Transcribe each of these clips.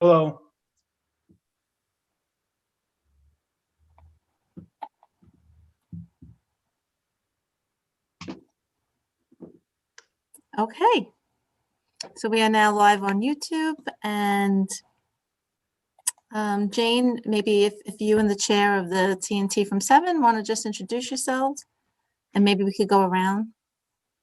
Hello. Okay, so we are now live on YouTube, and Jane, maybe if you and the chair of the TNT from 7 want to just introduce yourselves, and maybe we could go around.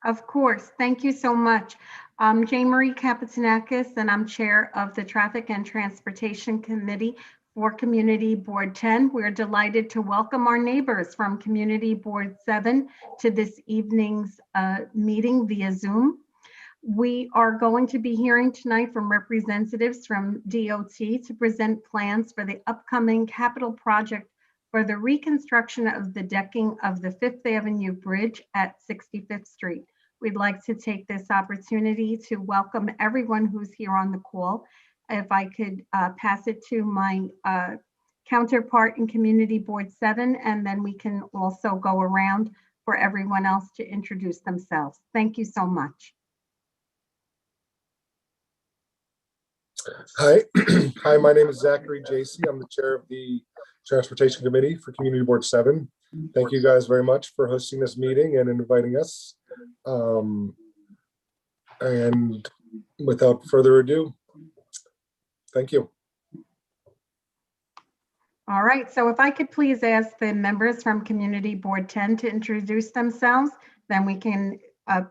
Of course. Thank you so much. I'm Jane Marie Kapitsanakis, and I'm chair of the Traffic and Transportation Committee for Community Board 10. We're delighted to welcome our neighbors from Community Board 7 to this evening's meeting via Zoom. We are going to be hearing tonight from representatives from DOT to present plans for the upcoming capital project for the reconstruction of the decking of the Fifth Avenue Bridge at 65th Street. We'd like to take this opportunity to welcome everyone who's here on the call. If I could pass it to my counterpart in Community Board 7, and then we can also go around for everyone else to introduce themselves. Thank you so much. Hi, hi. My name is Zachary JC. I'm the chair of the Transportation Committee for Community Board 7. Thank you guys very much for hosting this meeting and inviting us. And without further ado, thank you. All right, so if I could please ask the members from Community Board 10 to introduce themselves, then we can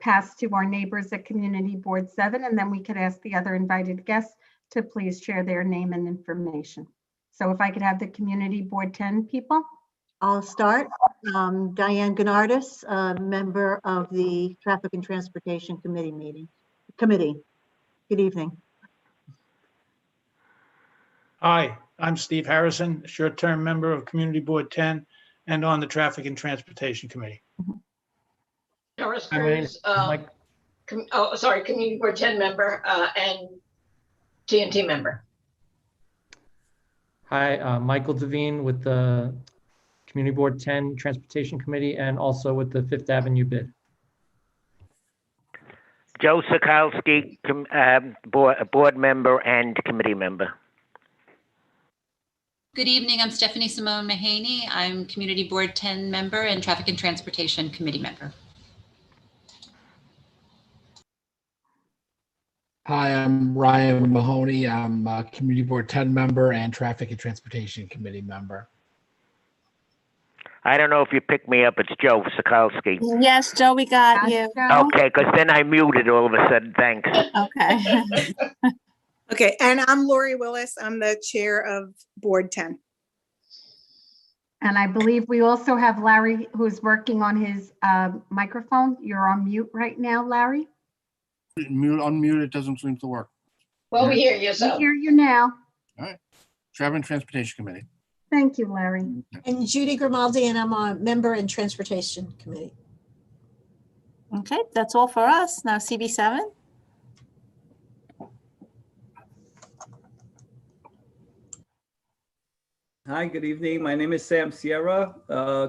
pass to our neighbors at Community Board 7, and then we could ask the other invited guests to please share their name and information. So if I could have the Community Board 10 people. I'll start. Diane Gennardis, member of the Traffic and Transportation Committee. Good evening. Hi, I'm Steve Harrison, short-term member of Community Board 10 and on the Traffic and Transportation Committee. Doris Hi, my name Cruz, is Mike. Community Board 10 member and TNT member. Hi, Michael Devine with the Community Board 10 Transportation Committee and also with the Fifth Avenue bid. Joe Sokolsky, board member and committee member. Good evening, I'm Stephanie Simone Mahaney. I'm Community Board 10 member and Traffic and Transportation Committee member. Hi, I'm Ryan Mahoney. I'm a Community Board 10 member and Traffic and Transportation Committee member. I don't know if you picked me up. It's Joe Sokolsky. Yes, Joe, we got you. Okay, because then I muted all of a sudden. Thanks. Okay. Okay, and I'm Lori Willis. I'm the chair of Board 10. And I believe we also have Larry, who's working on his microphone. You're on mute right now, Larry. Unmute, it doesn't seem to work. Well, we hear you, We so. hear you now. All right. Traffic and Transportation Committee. Thank you, Larry. And Judy Grimaldi, and I'm a member in Transportation Committee. Okay, that's all for us. Now CB7. Hi, good evening. My name is Sam Sierra,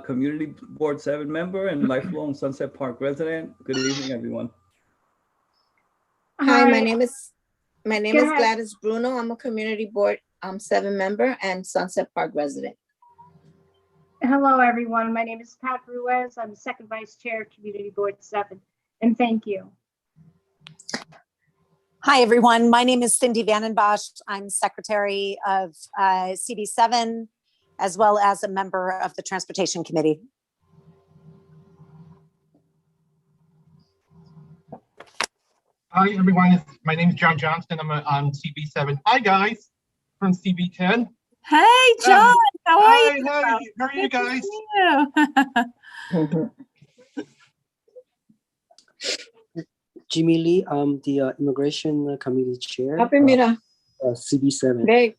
Community Board 7 member and lifelong Sunset Park resident. Good evening, everyone. Hi, my name is Gladys Bruno. I'm a Community Board 7 member and Sunset Park resident. Hello, everyone. My name is Pat Ruiz. I'm the second vice chair of Community Board 7, and thank you. Hi, everyone. My name is Cindy Vandenbosch. I'm secretary of CB7, as well as a member of the Transportation Committee. Hi, everyone. My name is John Johnston. I'm on CB7. Hi, guys, from CB10. Hey, John. How are you? Hi, how are you guys? Jimmy Lee, I'm the Immigration Committee Chair. Mira, CB7. ve,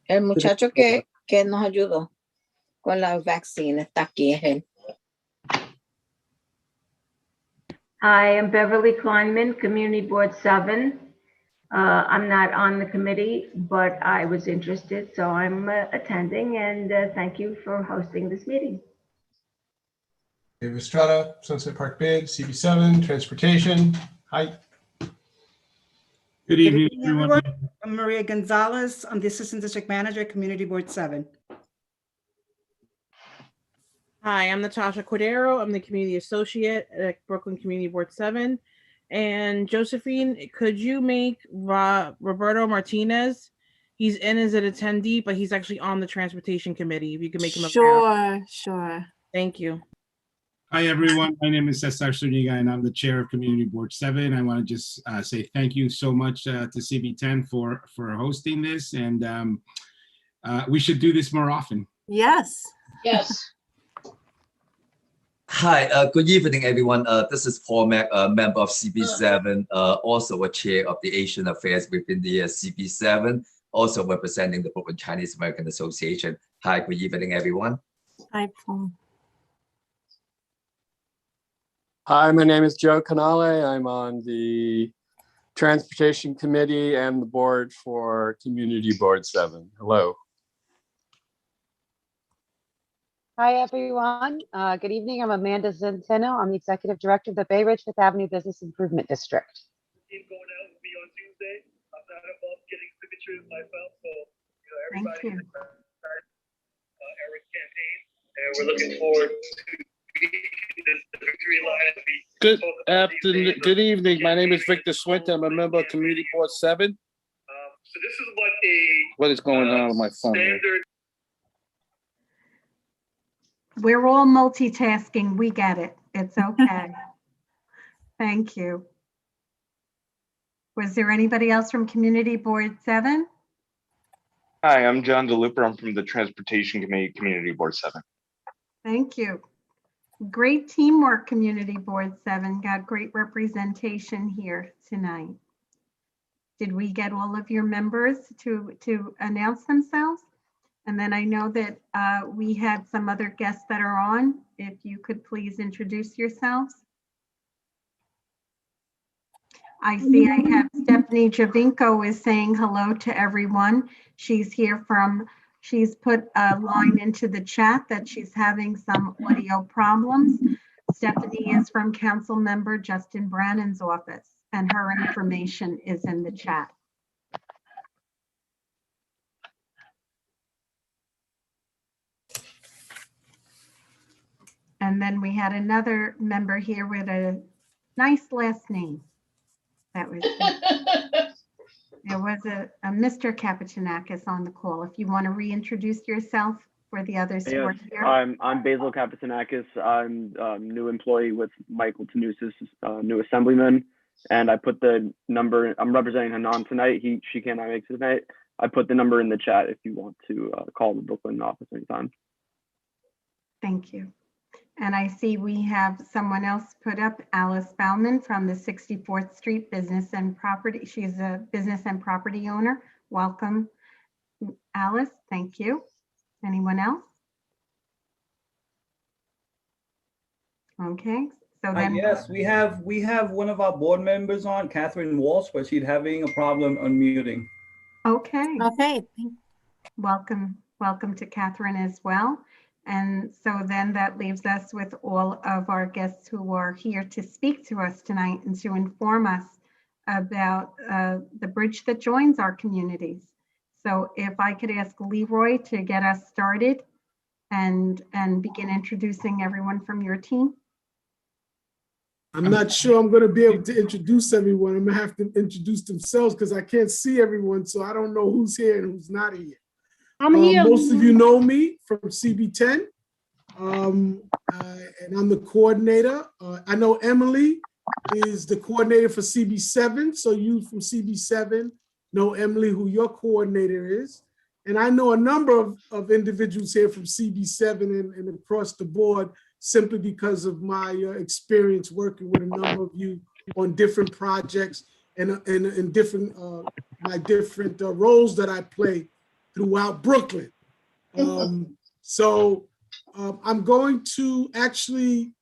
el muchacho que nos ayudó con la vaccine está aquí, es él. I am Beverly Kleinman, Community Board 7. I'm not on the committee, but I was interested, so I'm attending, and thank you for hosting this meeting. Dave Estrada, Sunset Park Bid, CB7, Transportation. Hi. Good evening, everyone. I'm Maria Gonzalez. I'm the Assistant District Manager, Community Board 7. Hi, I'm Natasha Cordero. I'm the Community Associate at Brooklyn Community Board 7. And Josephine, could you make Roberto Martinez? He's in as an attendee, but he's actually on the Transportation Committee. If you could make him a Sure. Thank you. Hi, everyone. My name is Cesar Zuniga, and I'm the chair of Community Board 7. I want to just say thank you so much to CB10 for hosting this, and we should do this more often. Yes. Yes. Hi, good evening, everyone. This is Paul Mack, a member of CB7, also a chair of the Asian Affairs within the CB7, also representing the Brooklyn Chinese American Association. Hi, good evening, everyone. Hi, Paul. Hi, my name is Joe Canale. I'm on the Transportation Committee and the board for Community Board 7. Hello. Hi, everyone. Good evening. I'm Amanda Zenteno. I'm the Executive Director of the Bay Ridge Fifth Avenue Business Improvement District. Thank you. And we're looking forward to the victory line. Good afternoon. Good evening. My name is Victor Swinton. I'm a member of Community Board 7. So this is What is going on with my phone? standard. We're all multitasking. We get it. It's okay. Thank you. Was there anybody else from Community Board 7? Hi, I'm John DeLuper. I'm from the Transportation Committee, Community Board 7. Thank you. Great teamwork, Community Board 7. Got great representation here tonight. Did we get all of your members to announce themselves? And then I know that we had some other guests that are on. If you could please introduce yourselves. I see I have Stephanie Javinko is saying hello to everyone. She's put a line into the chat that she's having some audio problems. Stephanie is from Council Member Justin Brannan's office, and her information is in the chat. And then we had another member here with a nice last name. That was, there was a Mr. Kapichinakis on the call. If you want to reintroduce yourself for the others who are here. I'm Basil Kapichinakis. I'm a new employee with Michael Tanusis, new assemblyman. And I put the number, I'm representing Hanan tonight. She cannot make it tonight. I put the number in the chat if you want to call the Brooklyn office anytime. Thank you. And I see we have someone else put up, Alice Bauman from the 64th Street Business and Property. She's a business and property owner. Welcome, Alice. Thank you. Anyone else? Okay, so then. Yes, we have one of our board members on, Catherine Walsh, but she's having a problem unmuting. Okay. Okay. Welcome to Catherine as well. And so then that leaves us with all of our guests who are here to speak to us tonight and to inform us about the bridge that joins our communities. So if I could ask Leroy to get us started and begin introducing everyone from your team. I'm not sure I'm going to be able to introduce everyone. I'm going to have to introduce themselves because I can't see everyone, so I don't know who's here and who's not here. I'm here. Most of you know me from CB10, and I'm the coordinator. I know Emily is the coordinator for CB7, so you from CB7 know Emily, who your coordinator is. And I know a number of individuals here from CB7 and across the board simply because of my experience working with a number of you on different projects and in different my different roles that I play throughout Brooklyn. I'm going to actually,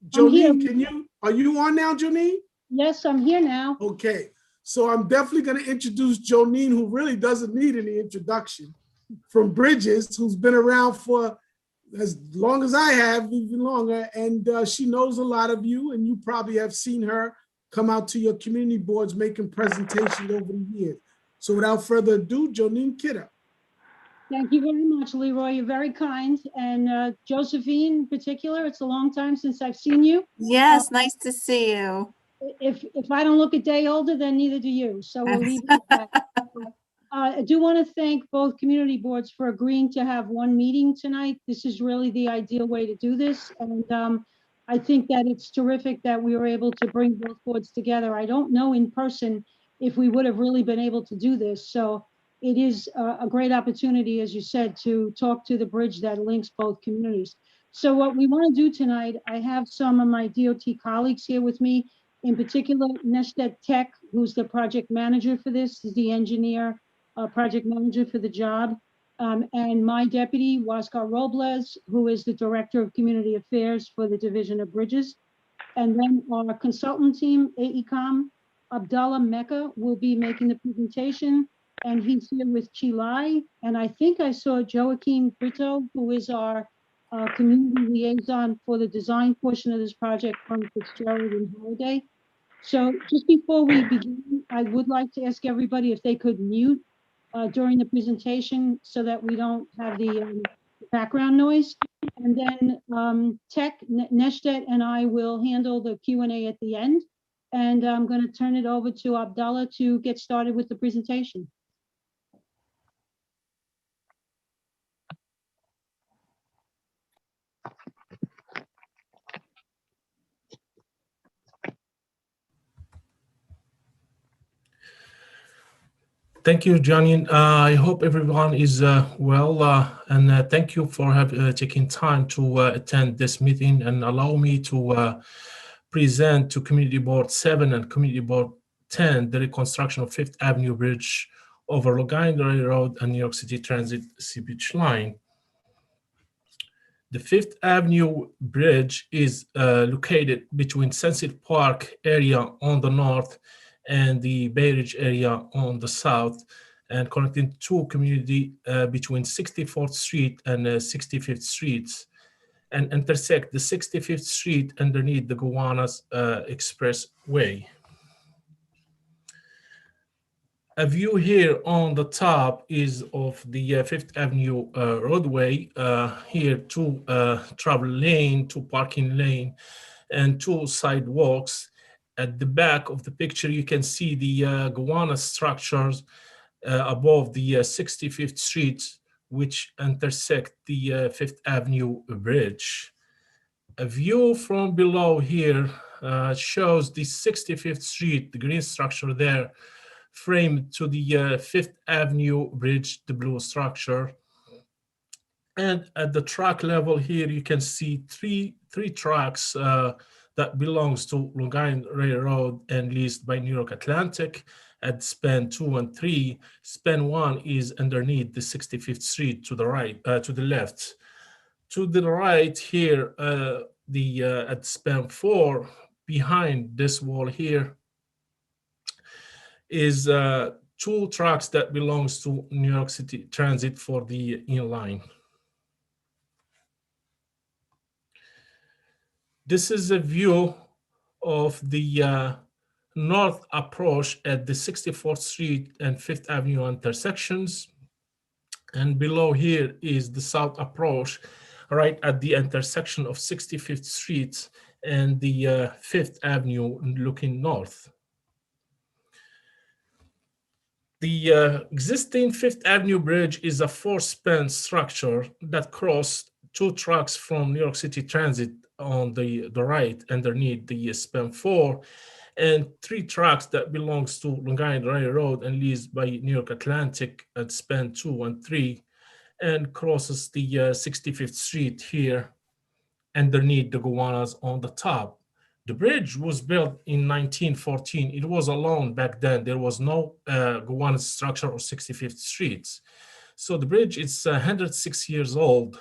Jolene, are you on now, Jolene? Yes, I'm here now. Okay, so I'm definitely going to introduce Jolene, who really doesn't need any introduction, from Bridges, who's been around for as long as I have, even longer, and she knows a lot of you, and you probably have seen her come out to your community boards making presentations over the years. So without further ado, Jonine Kidder. Thank you very much, Leroy. You're very kind. And Josephine in particular, it's a long time since I've seen you. Yes, nice to see you. If I don't look a day older, then neither do you. So we'll leave it at that. I do want to thank both community boards for agreeing to have one meeting tonight. This is really the ideal way to do this. And I think that it's terrific that we were able to bring both boards together. I don't know in person if we would have really been able to do this. So it is a great opportunity, as you said, to talk to the bridge that links both communities. So what we want to do tonight, I have some of my DOT colleagues here with me, in particular, Nestet Tech, who's the project manager for this, is the engineer, project manager for the job. And my deputy, Huáscar Robles, who is the Director of Community Affairs for the Division of Bridges. And then our consultant team, AECOM, Abdallah Mecca, will be making the presentation. And he's here with Chilai. And I think I saw Joaquin Brito, who is our community liaison for the design portion of this project from Fitzgerald and Holiday. So just before we begin, I would like to ask everybody if they could mute during the presentation so that we don't have the background noise. And then Tech, Nestet, and I will handle the Q&A at the end. And I'm going to turn it over to Abdallah to get started with the presentation. Thank you, Johnny. I hope everyone is well, and thank you for taking time to attend this meeting and allow me to present to Community Board 7 and Community Board 10 the reconstruction of Fifth Avenue Bridge over Long Island Railroad and New York City Transit CB line. The Fifth Avenue Bridge is located between Sunset Park area on the north and the Bay Ridge area on the south, and connecting two community between 64th Street and 65th Streets, and intersect the 65th Street underneath the Gowanus Expressway. A view here on the top is of the Fifth Avenue roadway. Here, two travel lane, two parking lane, and two sidewalks. At the back of the picture, you can see the Gowanus structures above the 65th Street, which intersect the Fifth Avenue Bridge. A view from below here shows the 65th Street, the green structure there, framed to the Fifth Avenue Bridge, the blue structure. And at the track level here, you can see three tracks that belongs to Long Island Railroad and leased by New York Atlantic at span 2 and 3. Span 1 is underneath the 65th Street to the right, to the left. To the right here, at span 4, behind this wall here, is two tracks that belongs to New York City Transit for the inline. This is a view of the north approach at the 64th Street and Fifth Avenue intersections. And below here is the south approach right at the intersection of 65th Street and the Fifth Avenue looking north. The existing Fifth Avenue Bridge is a 4-span structure that crossed two tracks from New York City Transit on the right underneath the span 4, and 3 tracks that belongs to Long Island Railroad and leased by New York Atlantic at span 2 and 3, and crosses the 65th Street here underneath the Gowanus on the top. The bridge was built in 1914. It was alone back then. There was no Gowanus structure or 65th Streets. So the bridge is 106 years old.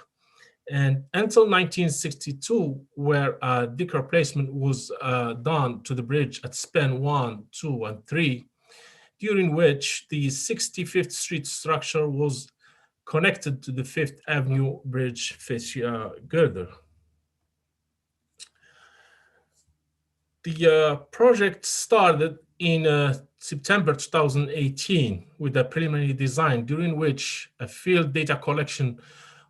And until 1962, where deck replacement was done to the bridge at span 1, 2, and 3, during which the 65th Street structure was connected to the Fifth Avenue Bridge fascia girder. The project started in September 2018 with a preliminary design, during which a field data collection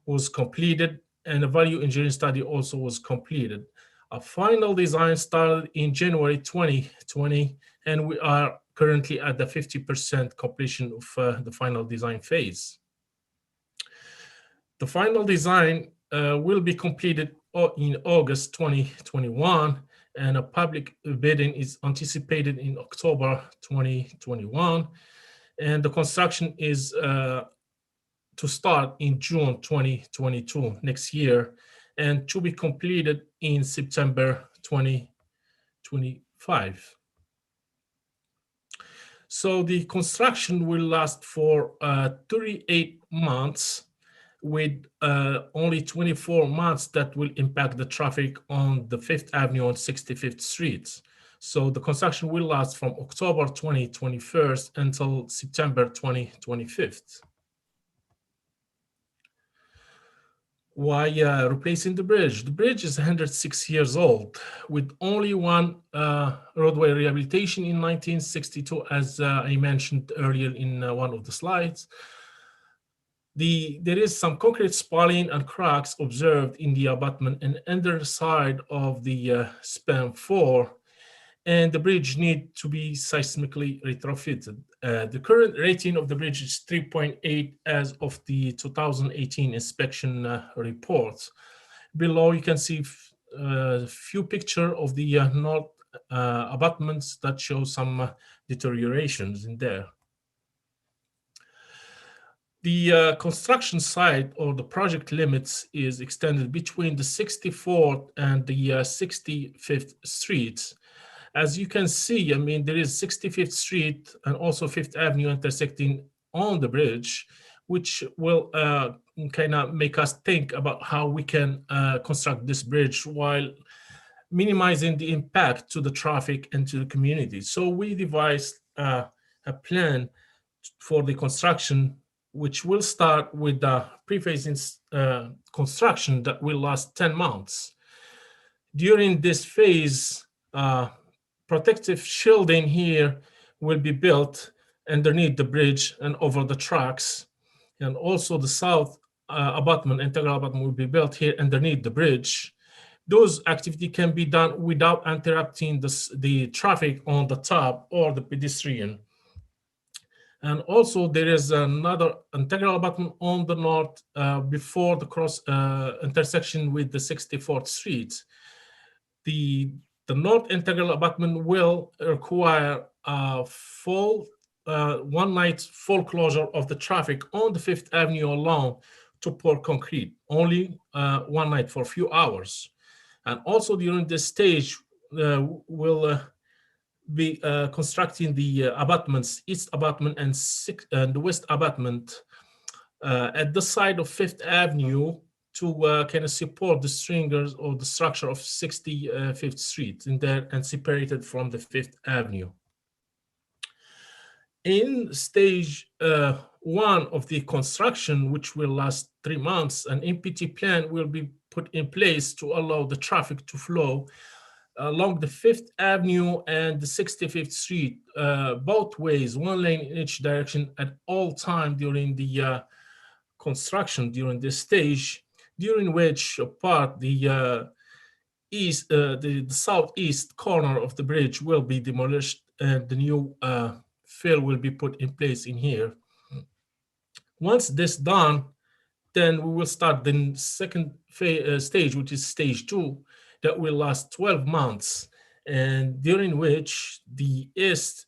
was completed and a value engineering study also was completed. A final design started in January 2020, and we are currently at the 50% completion of the final design phase. The final design will be completed in August 2021, and a public bidding is anticipated in October 2021. And the construction is to start in June 2022, next year, and to be completed in September 2025. So the construction will last for 38 months, with only 24 months that will impact the traffic on the 5th Avenue and 65th Street. So the construction will last from October 2021 until September 2025. Why replacing the bridge? The bridge is 106 years old, with only one roadway rehabilitation in 1962, as I mentioned earlier in one of the slides. There is some concrete spalling and cracks observed in the abutment and underside of the span 4, and the bridge needs to be seismically retrofitted. The current rating of the bridge is 3.8 as of the 2018 inspection report. Below you can see a few pictures of the north abutments that show some deteriorations in there. The construction site or the project limits is extended between the 64th and the 65th Streets. As you can see, I mean, there is 65th Street and also 5th Avenue intersecting on the bridge, which will kind of make us think about how we can construct this bridge while minimizing the impact to the traffic and to the community. So we devised a plan for the construction, which will start with the pre-phasing construction that will last 10 months. During this phase, protective shielding here will be built underneath the bridge and over the tracks. And also the south abutment, integral abutment, will be built here underneath the bridge. Those activities can be done without interrupting the traffic on the top or the pedestrian. And also there is another integral abutment on the north before the cross intersection with the 64th Street. The north integral abutment will require a full one night full closure of the traffic on the 5th Avenue alone to pour concrete, only one night for a few hours. And also during this stage, we'll be constructing the abutments, east abutment and the west abutment at the side of 5th Avenue to kind of support the stringers or the structure of 65th Street in there and separated from the 5th Avenue. In stage 1 of the construction, which will last 3 months, an MPT plan will be put in place to allow the traffic to flow along the 5th Avenue and the 65th Street, both ways, one lane in each direction at all time during the construction during this stage, during which part the southeast corner of the bridge will be demolished and the new fill will be put in place in here. Once this done, then we will start the second stage, which is stage 2, that will last 12 months, and during which the east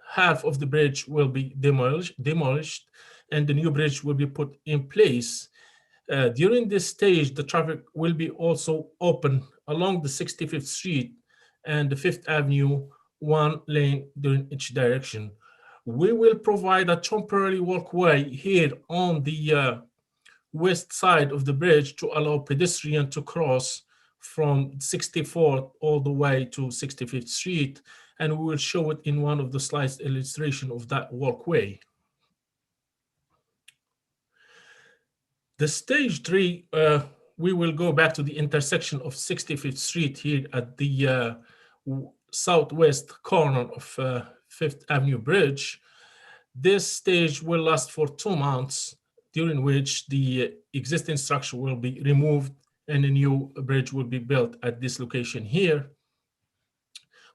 half of the bridge will be demolished and the new bridge will be put in place. During this stage, the traffic will be also open along the 65th Street and the 5th Avenue, one lane during each direction. We will provide a temporary walkway here on the west side of the bridge to allow pedestrians to cross from 64th all the way to 65th Street, and we will show it in one of the slides illustration of that walkway. The stage 3, we will go back to the intersection of 65th Street here at the southwest corner of Fifth Avenue Bridge. This stage will last for 2 months, during which the existing structure will be removed and a new bridge will be built at this location here,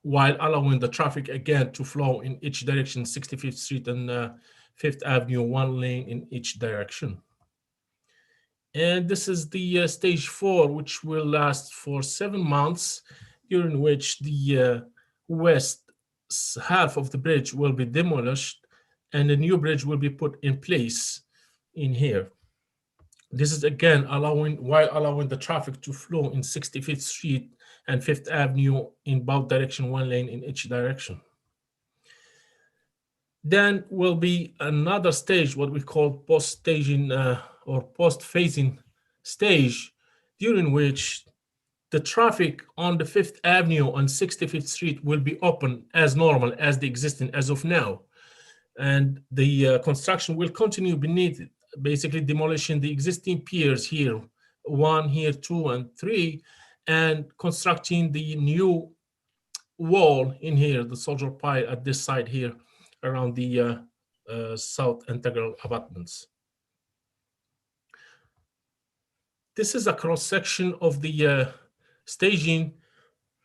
while allowing the traffic again to flow in each direction, 65th Street and Fifth Avenue, 1 lane in each direction. And this is the stage 4, which will last for 7 months, during which the west half of the bridge will be demolished and a new bridge will be put in place in here. This is again while allowing the traffic to flow in 65th Street and Fifth Avenue in both direction, 1 lane in each direction. Then will be another stage, what we call post-staging or post-phasing stage, during which the traffic on the Fifth Avenue and 65th Street will be open as normal as the existing as of now. And the construction will continue beneath it, basically demolishing the existing piers here, 1 here, 2 and 3, and constructing the new wall in here, the soldier pile at this side here around the South Integral Apartments. This is a cross section of the staging.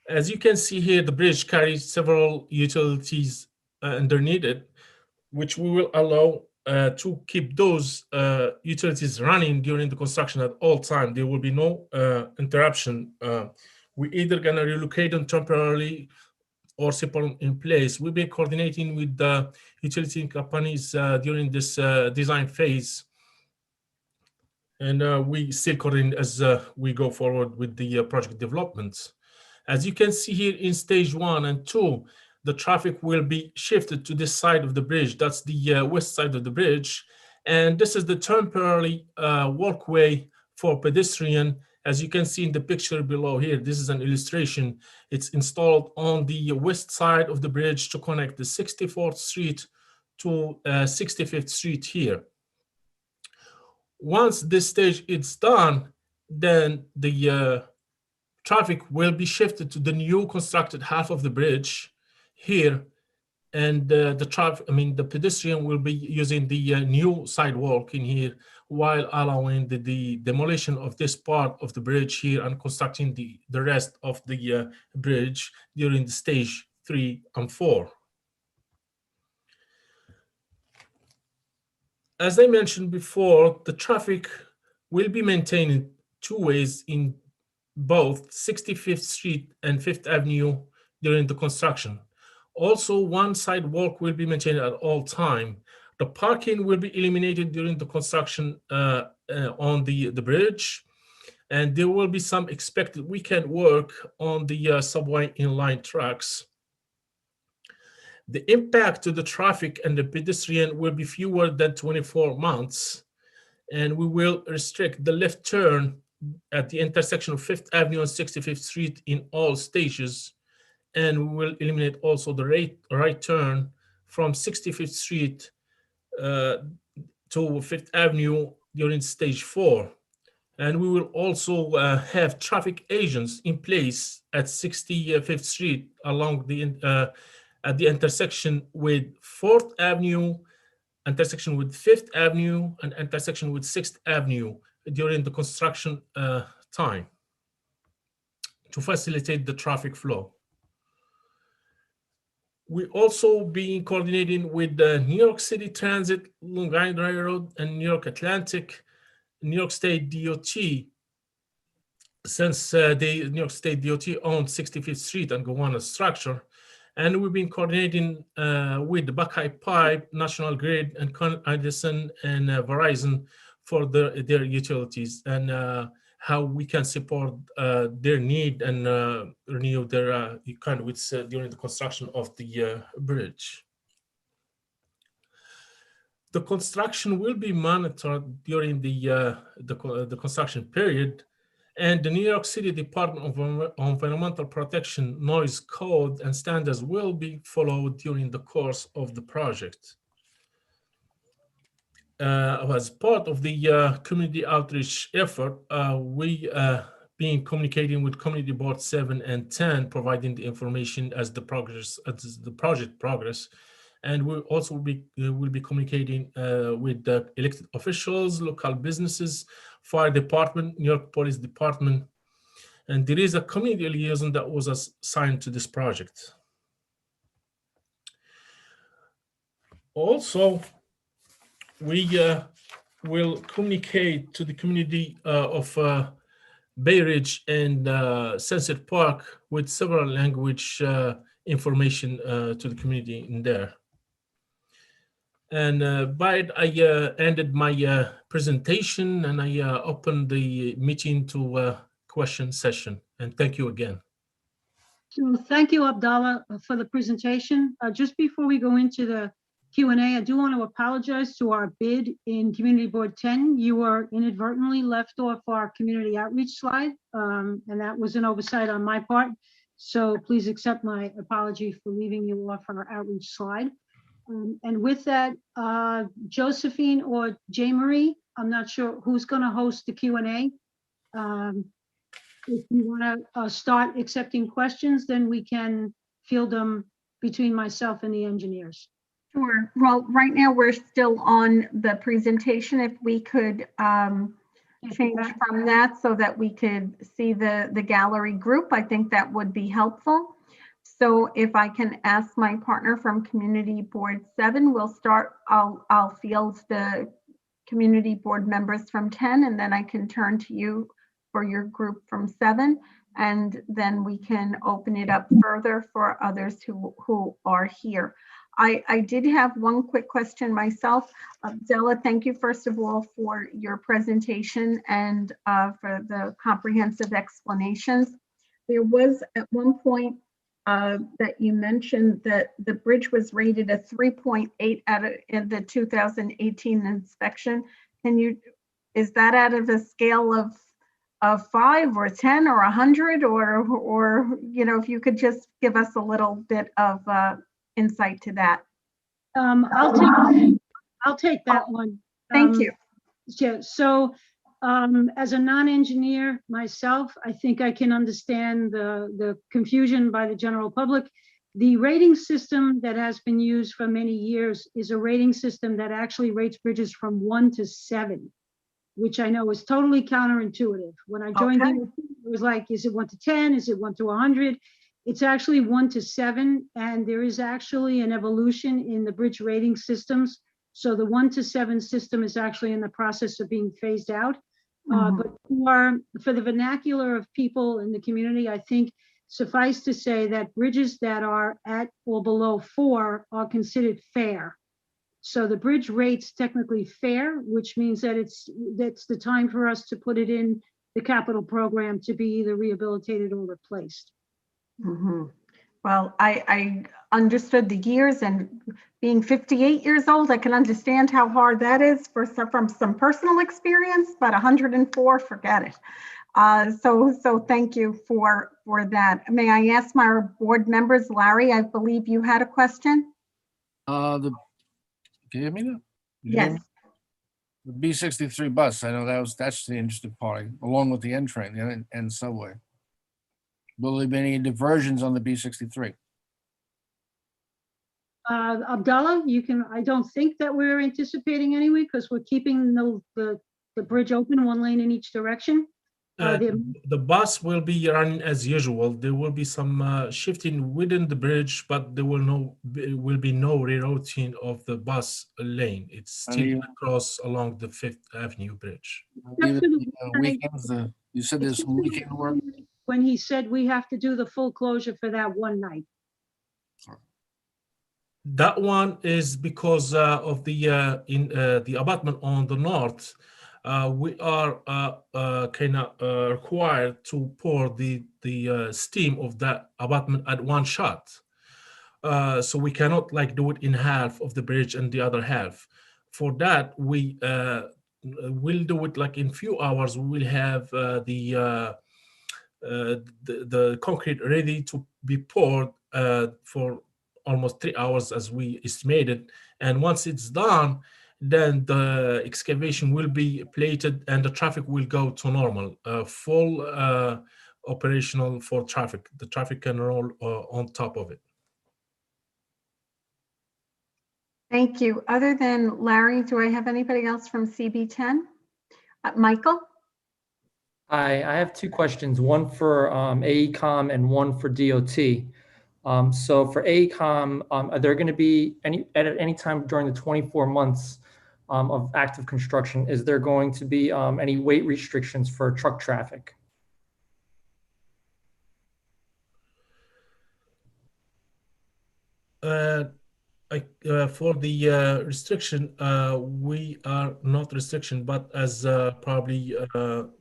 As you can see here, the bridge carries several utilities underneath it, which we will allow to keep those utilities running during the construction at all time. There will be no interruption. We're either gonna relocate them temporarily or support them in place. We'll be coordinating with the utility companies during this design phase. And we still coordinate as we go forward with the project developments. As you can see here in stage 1 and 2, the traffic will be shifted to this side of the bridge. That's the west side of the bridge. And this is the temporary walkway for pedestrian. As you can see in the picture below here, this is an illustration. It's installed on the west side of the bridge to connect the 64th Street to 65th Street here. Once this stage is done, then the traffic will be shifted to the new constructed half of the bridge here, and the pedestrian will be using the new sidewalk in here, while allowing the demolition of this part of the bridge here and constructing the rest of the bridge during the stage 3 and 4. As I mentioned before, the traffic will be maintained in 2 ways in both 65th Street and Fifth Avenue during the construction. Also, 1 sidewalk will be maintained at all time. The parking will be eliminated during the construction on the bridge, and there will be some expected weekend work on the subway inline tracks. The impact to the traffic and the pedestrian will be fewer than 24 months, and we will restrict the left turn at the intersection of Fifth Avenue and 65th Street in all stages, and we will eliminate also the right turn from 65th Street to Fifth Avenue during stage 4. And we will also have traffic agents in place at 65th Street along the at the intersection with 4th Avenue, intersection with 5th Avenue, and intersection with 6th Avenue during the construction time to facilitate the traffic flow. We also be coordinating with the New York City Transit, Long Island Railroad, and New York Atlantic, New York State DOT, since the New York State DOT owns 65th Street and Gowanus structure. And we've been coordinating with the Buckeye Pipe, National Grid, and Con Edison and Verizon for their utilities, and how we can support their need and renew their conduits during the construction of the bridge. The construction will be monitored during the construction period, and the New York City Department of Environmental Protection noise code and standards will be followed during the course of the project. As part of the community outreach effort, we been communicating with Community Board 7 and 10, providing the information as the project progress. And we'll also will be communicating with the elected officials, local businesses, fire department, New York Police Department. And there is a community liaison that was assigned to this project. Also, we will communicate to the community of Bay Ridge and Sunset Park with several language information to the community in there. And by it, I ended my presentation, and I opened the meeting to a question session. And thank you again. So thank you, Abdallah, for the presentation. Just before we go into the Q&A, I do want to apologize to our bid in Community Board 10. You were inadvertently left off our community outreach slide, and that was an oversight on my part. So please accept my apology for leaving you off our outreach slide. And with that, Josephine or J. Marie, I'm not sure who's going to host the Q&A. If you want to start accepting questions, then we can field them between myself and the engineers. Sure. Well, right now we're still on the presentation. If we could change from that so that we could see the gallery group, I think that would be helpful. So if I can ask my partner from Community Board 7, we'll start, I'll field the Community Board members from 10, and then I can turn to you for your group from 7, and then we can open it up further for others who are here. I did have one quick question myself. Della, thank you first of all for your presentation and for the comprehensive explanations. There was at one point that you mentioned that the bridge was rated a 3.8 out of in the 2018 inspection. Is that out of a scale of 5 or 10 or 100, or you know, if you could just give us a little bit of insight to that. I'll take that one. Thank you. Yeah, so as a non-engineer myself, I think I can understand the confusion by the general public. The rating system that has been used for many years is a rating system that actually rates bridges from 1 to 7, which I know is totally counterintuitive. When I joined, Okay. it was like, is it 1 to 10? Is it 1 to 100? It's actually 1 to 7, and there is actually an evolution in the bridge rating systems. So the 1 to 7 system is actually in the process of being phased out. But for the vernacular of people in the community, I think suffice to say that bridges that are at or below 4 are considered fair. So the bridge rate's technically fair, which means that that's the time for us to put it in the capital program to be either rehabilitated or replaced. Well, I understood the years, and being 58 years old, I can understand how hard that is from some personal experience, but 104, forget it. So thank you for that. May I ask my board members, Larry, I believe you had a question? Can you hear me now? Yes. The B63 bus, I know that's the interesting part, along with the N train and subway. Will there be any diversions on the B63? Abdallah, I don't think that we're anticipating anyway, because we're keeping the bridge open, 1 lane in each direction. The bus will be running as usual. There will be some shifting within the bridge, but there will be no rerouting of the bus lane. It's still across along the 5th Avenue bridge. Even weekends, you said there's some weekend work? When he said we have to do the full closure for that one night. That one is because of the abutment on the north. We are kind of required to pour the steam of that abutment at one shot. So we cannot like do it in half of the bridge and the other half. For that, we will do it like in few hours. We will have the concrete ready to be poured for almost 3 hours as we estimated. And once it's done, then the excavation will be plated and the traffic will go to normal, full operational for traffic. The traffic can roll on top of it. Thank you. Other than Larry, do I have anybody else from CB10? Michael? Hi, I have two questions, one for AECom and one for DOT. So for AECom, are there going to be at any time during the 24 months of active construction, is there going to be any weight restrictions for truck traffic? For the restriction, we are not restriction, but as probably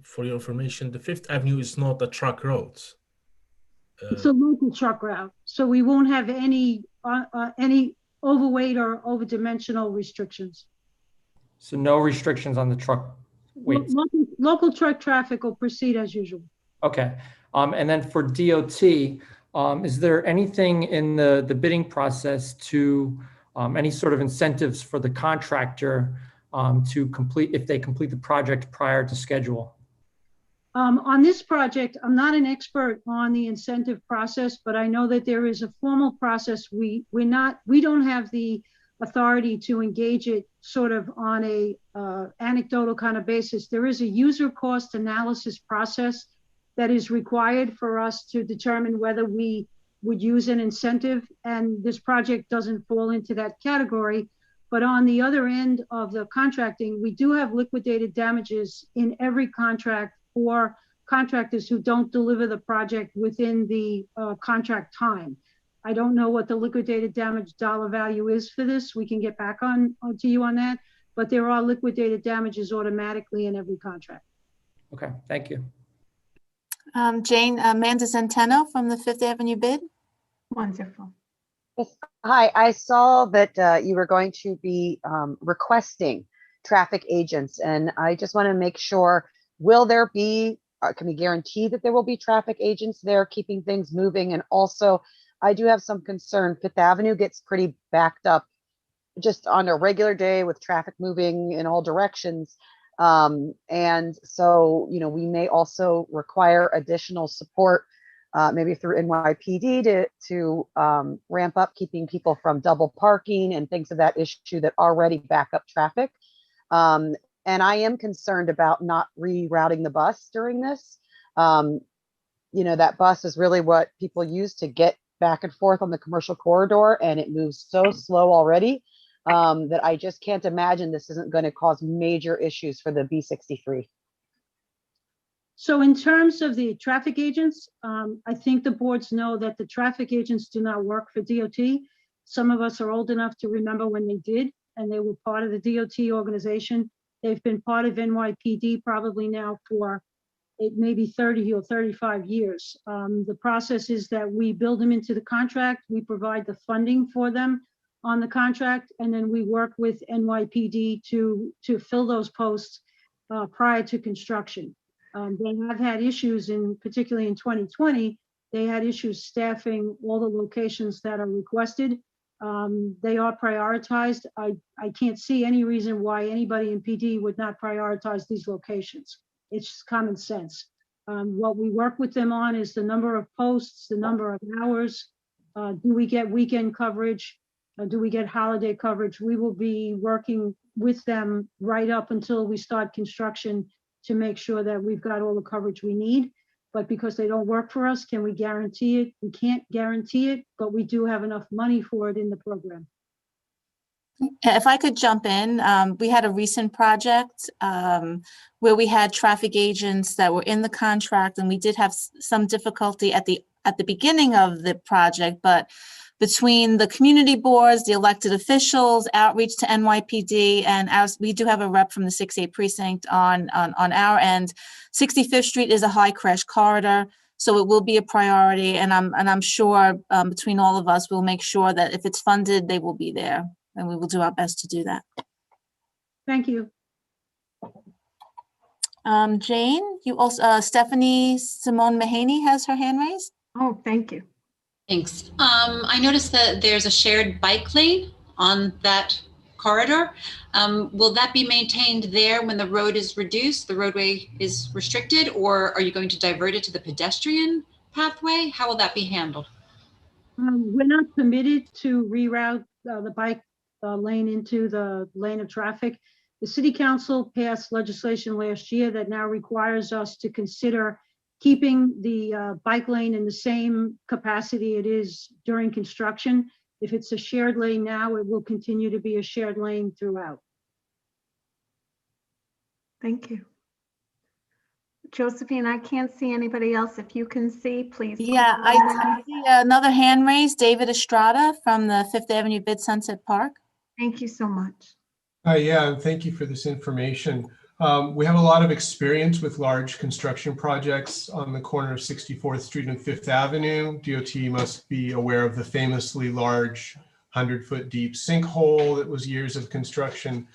for your information, the Fifth Avenue is not a truck road. It's a local truck route, so we won't have any overweight or overdimensional restrictions. So no restrictions on the truck weight? Local truck traffic will proceed as usual. Okay. And then for DOT, is there anything in the bidding process to any sort of incentives for the contractor to complete, if they complete the project prior to schedule? On this project, I'm not an expert on the incentive process, but I know that there is a formal process. We don't have the authority to engage it sort of on a anecdotal kind of basis. There is a user cost analysis process that is required for us to determine whether we would use an incentive, and this project doesn't fall into that category. But on the other end of the contracting, we do have liquidated damages in every contract for contractors who don't deliver the project within the contract time. I don't know what the liquidated damage dollar value is for this. We can get back to you on that, but there are liquidated damages automatically in every contract. Okay, thank you. Jane, Amanda Centeno from the Fifth Avenue bid. Wonderful. Yes. Hi, I saw that you were going to be requesting traffic agents, and I just want to make sure, will there be, can we guarantee that there will be traffic agents there keeping things moving? And also, I do have some concern. Fifth Avenue gets pretty backed up just on a regular day with traffic moving in all directions. And so, you know, we may also require additional support, maybe through NYPD to ramp up keeping people from double parking and things of that issue that already back up traffic. And I am concerned about not rerouting the bus during this. You know, that bus is really what people use to get back and forth on the commercial corridor, and it moves so slow already that I just can't imagine this isn't going to cause major issues for the B63. So in terms of the traffic agents, I think the boards know that the traffic agents do not work for DOT. Some of us are old enough to remember when they did, and they were part of the DOT organization. They've been part of NYPD probably now for maybe 30 or 35 years. The process is that we build them into the contract, we provide the funding for them on the contract, and then we work with NYPD to fill those posts prior to construction. They have had issues, particularly in 2020, they had issues staffing all the locations that are requested. They are prioritized. I can't see any reason why anybody in PD would not prioritize these locations. It's just common sense. What we work with them on is the number of posts, the number of hours. Do we get weekend coverage? Do we get holiday coverage? We will be working with them right up until we start construction to make sure that we've got all the coverage we need. But because they don't work for us, can we guarantee it? We can't guarantee it, but we do have enough money for it in the program. If I could jump in, we had a recent project where we had traffic agents that were in the contract, and we did have some difficulty at the beginning of the project, but between the community boards, the elected officials, outreach to NYPD, and we do have a rep from the 6A precinct on our end. 65th Street is a high crash corridor, so it will be a priority, and I'm sure between all of us, we'll make sure that if it's funded, they will be there, and we will do our best to do that. Thank you. Jane, you also, Stephanie Simone Mahaney has her hand raised. Oh, thank you. Thanks. I noticed that there's a shared bike lane on that corridor. Will that be maintained there when the road is reduced, the roadway is restricted, or are you going to divert it to the pedestrian pathway? How will that be handled? We're not permitted to reroute the bike lane into the lane of traffic. The city council passed legislation last year that now requires us to consider keeping the bike lane in the same capacity it is during construction. If it's a shared lane now, it will continue to be a shared lane throughout. Thank you. Josephine, I can't see anybody else. If you can see, please. Yeah, I see another hand raised, David Estrada from the Fifth Avenue Bid Sunset Park. Thank you so much. Yeah, and thank you for this information. We have a lot of experience with large construction projects on the corner of 64th Street and 5th Avenue. DOT must be aware of the famously large 100-foot deep sinkhole that was years of construction.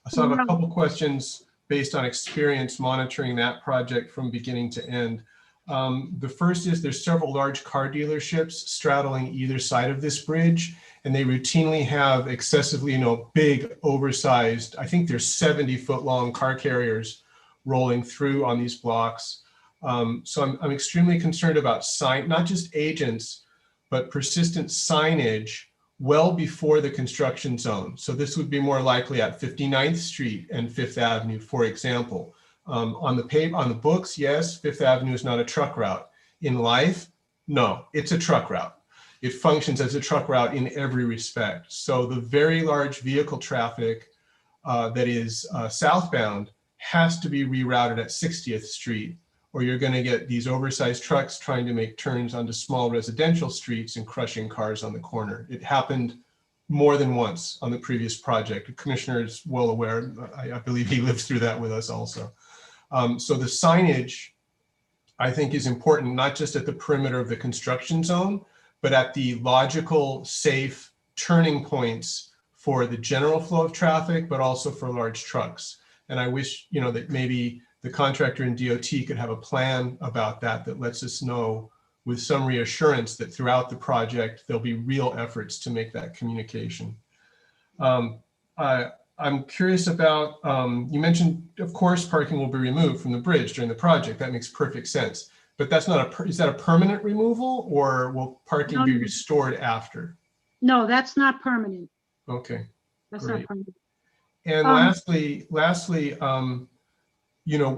So I have a couple questions based on experience monitoring that project from beginning to end. The first is there's several large car dealerships straddling either side of this bridge, and they routinely have excessively, big, oversized, I think there's 70-foot long car carriers rolling through on these blocks. So I'm extremely concerned about not just agents, but persistent signage well before the construction zone. So this would be more likely at 59th Street and 5th Avenue, for example. On the books, yes, 5th Avenue is not a truck route. In life, no, it's a truck route. It functions as a truck route in every respect. So the very large vehicle traffic that is southbound has to be rerouted at 60th Street, or you're going to get these oversized trucks trying to make turns onto small residential streets and crushing cars on the corner. It happened more than once on the previous project. The commissioner is well aware. I believe he lived through that with us also. So the signage, I think, is important, not just at the perimeter of the construction zone, but at the logical, safe turning points for the general flow of traffic, but also for large trucks. And I wish, that maybe the contractor and DOT could have a plan about that lets us know with some reassurance that throughout the project, there'll be real efforts to make that communication. I'm curious about, you mentioned, of course, parking will be removed from the bridge during the project. That makes perfect sense. But that's not is that a permanent removal, or will parking be restored after? No, that's not permanent. Okay. That's great. not permanent. And lastly,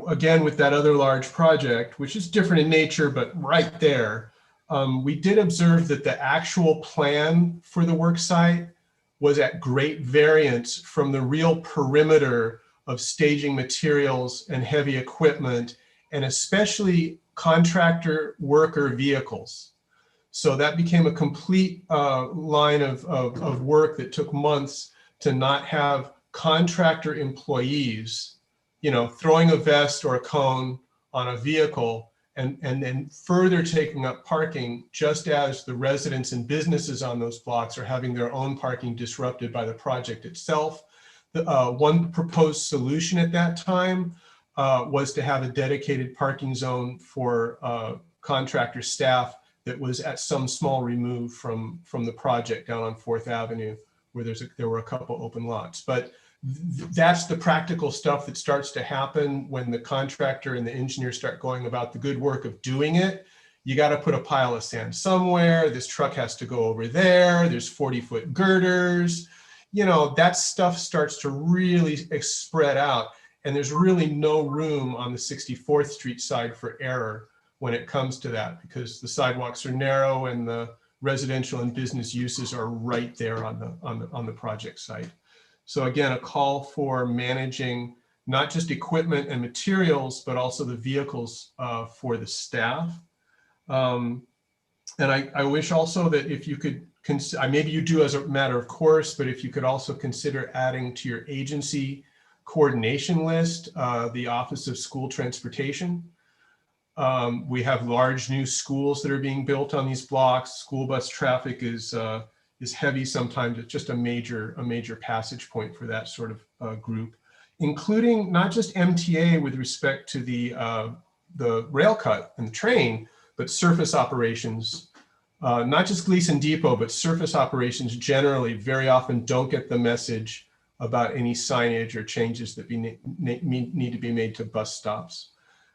again, with that other large project, which is different in nature, but right there, we did observe that the actual plan for the work site was at great variance from the real perimeter of staging materials and heavy equipment, and especially contractor worker vehicles. So that became a complete line of work that took months to not have contractor employees, throwing a vest or a cone on a vehicle and then further taking up parking, just as the residents and businesses on those blocks are having their own parking disrupted by the project itself. One proposed solution at that time was to have a dedicated parking zone for contractor staff that was at some small remove from the project down on 4th Avenue, where there were a couple open lots. But that's the practical stuff that starts to happen when the contractor and the engineer start going about the good work of doing it. You got to put a pile of sand somewhere. This truck has to go over there. There's 40-foot girders. That stuff starts to really spread out. And there's really no room on the 64th Street side for error when it comes to that, because the sidewalks are narrow and the residential and business uses are right there on the project site. So again, a call for managing not just equipment and materials, but also the vehicles for the staff. And I wish also that if you could, maybe you do as a matter of course, but if you could also consider adding to your agency coordination list, the Office of School Transportation. We have large new schools that are being built on these blocks. School bus traffic is heavy sometimes. It's just a major passage point for that sort of group, including not just MTA with respect to the rail cut and the train, but surface operations. Not just Gleason Depot, but surface operations generally very often don't get the message about any signage or changes that need to be made to bus stops.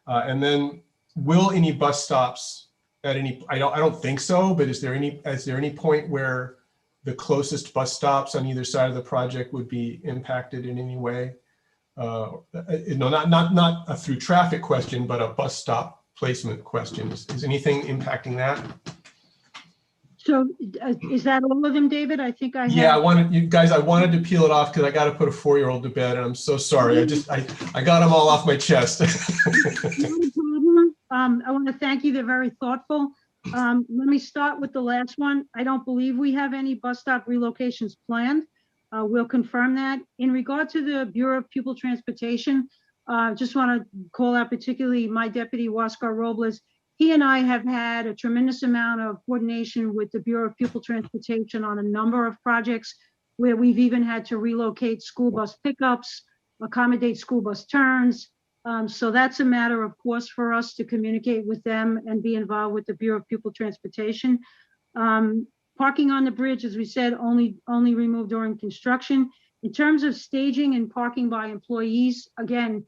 And then will any bus stops at any, I don't think so, but is there any point where the closest bus stops on either side of the project would be impacted in any way? No, not a through traffic question, but a bus stop placement question. Is anything impacting that? So is that all of them, David? I think I have. Yeah, I wanted to peel it off because I got to put a 4-year-old to bed, and I'm so sorry. I got them all off my chest. No problem. I want to thank you. They're very thoughtful. Let me start with the last one. I don't believe we have any bus stop relocations planned. We'll confirm that. In regard to the Bureau of Pupil Transportation, just want to call out particularly my deputy, Huascar Robles. He and I have had a tremendous amount of coordination with the Bureau of Pupil Transportation on a number of projects where we've even had to relocate school bus pickups, accommodate school bus turns. So that's a matter, of course, for us to communicate with them and be involved with the Bureau of Pupil Transportation. Parking on the bridge, as we said, only removed during construction. In terms of staging and parking by employees, again,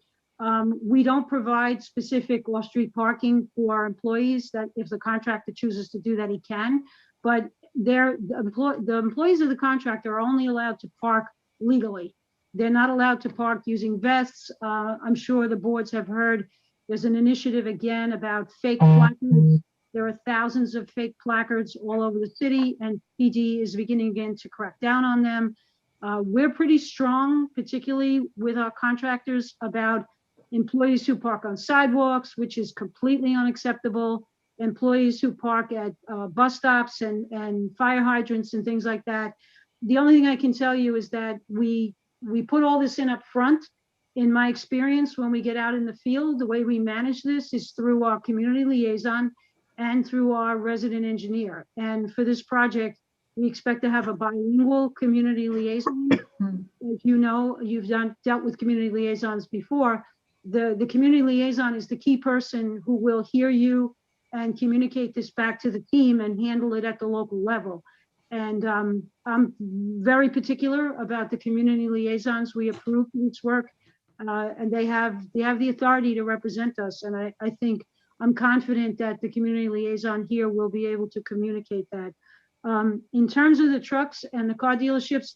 we don't provide specific off-street parking for our employees. That if the contractor chooses to do that, he can. But the employees of the contractor are only allowed to park legally. They're not allowed to park using vests. I'm sure the boards have heard there's an initiative again about fake placards. There are thousands of fake placards all over the city, and PD is beginning again to crack down on them. We're pretty strong, particularly with our contractors, about employees who park on sidewalks, which is completely unacceptable, employees who park at bus stops and fire hydrants and things like that. The only thing I can tell you is that we put all this in up front. In my experience, when we get out in the field, the way we manage this is through our community liaison and through our resident engineer. And for this project, we expect to have a bilingual community liaison. As you know, you've dealt with community liaisons before. The community liaison is the key person who will hear you and communicate this back to the team and handle it at the local level. And I'm very particular about the community liaisons we approve for this work, and they have the authority to represent us. And I think I'm confident that the community liaison here will be able to communicate that. In terms of the trucks and the car dealerships,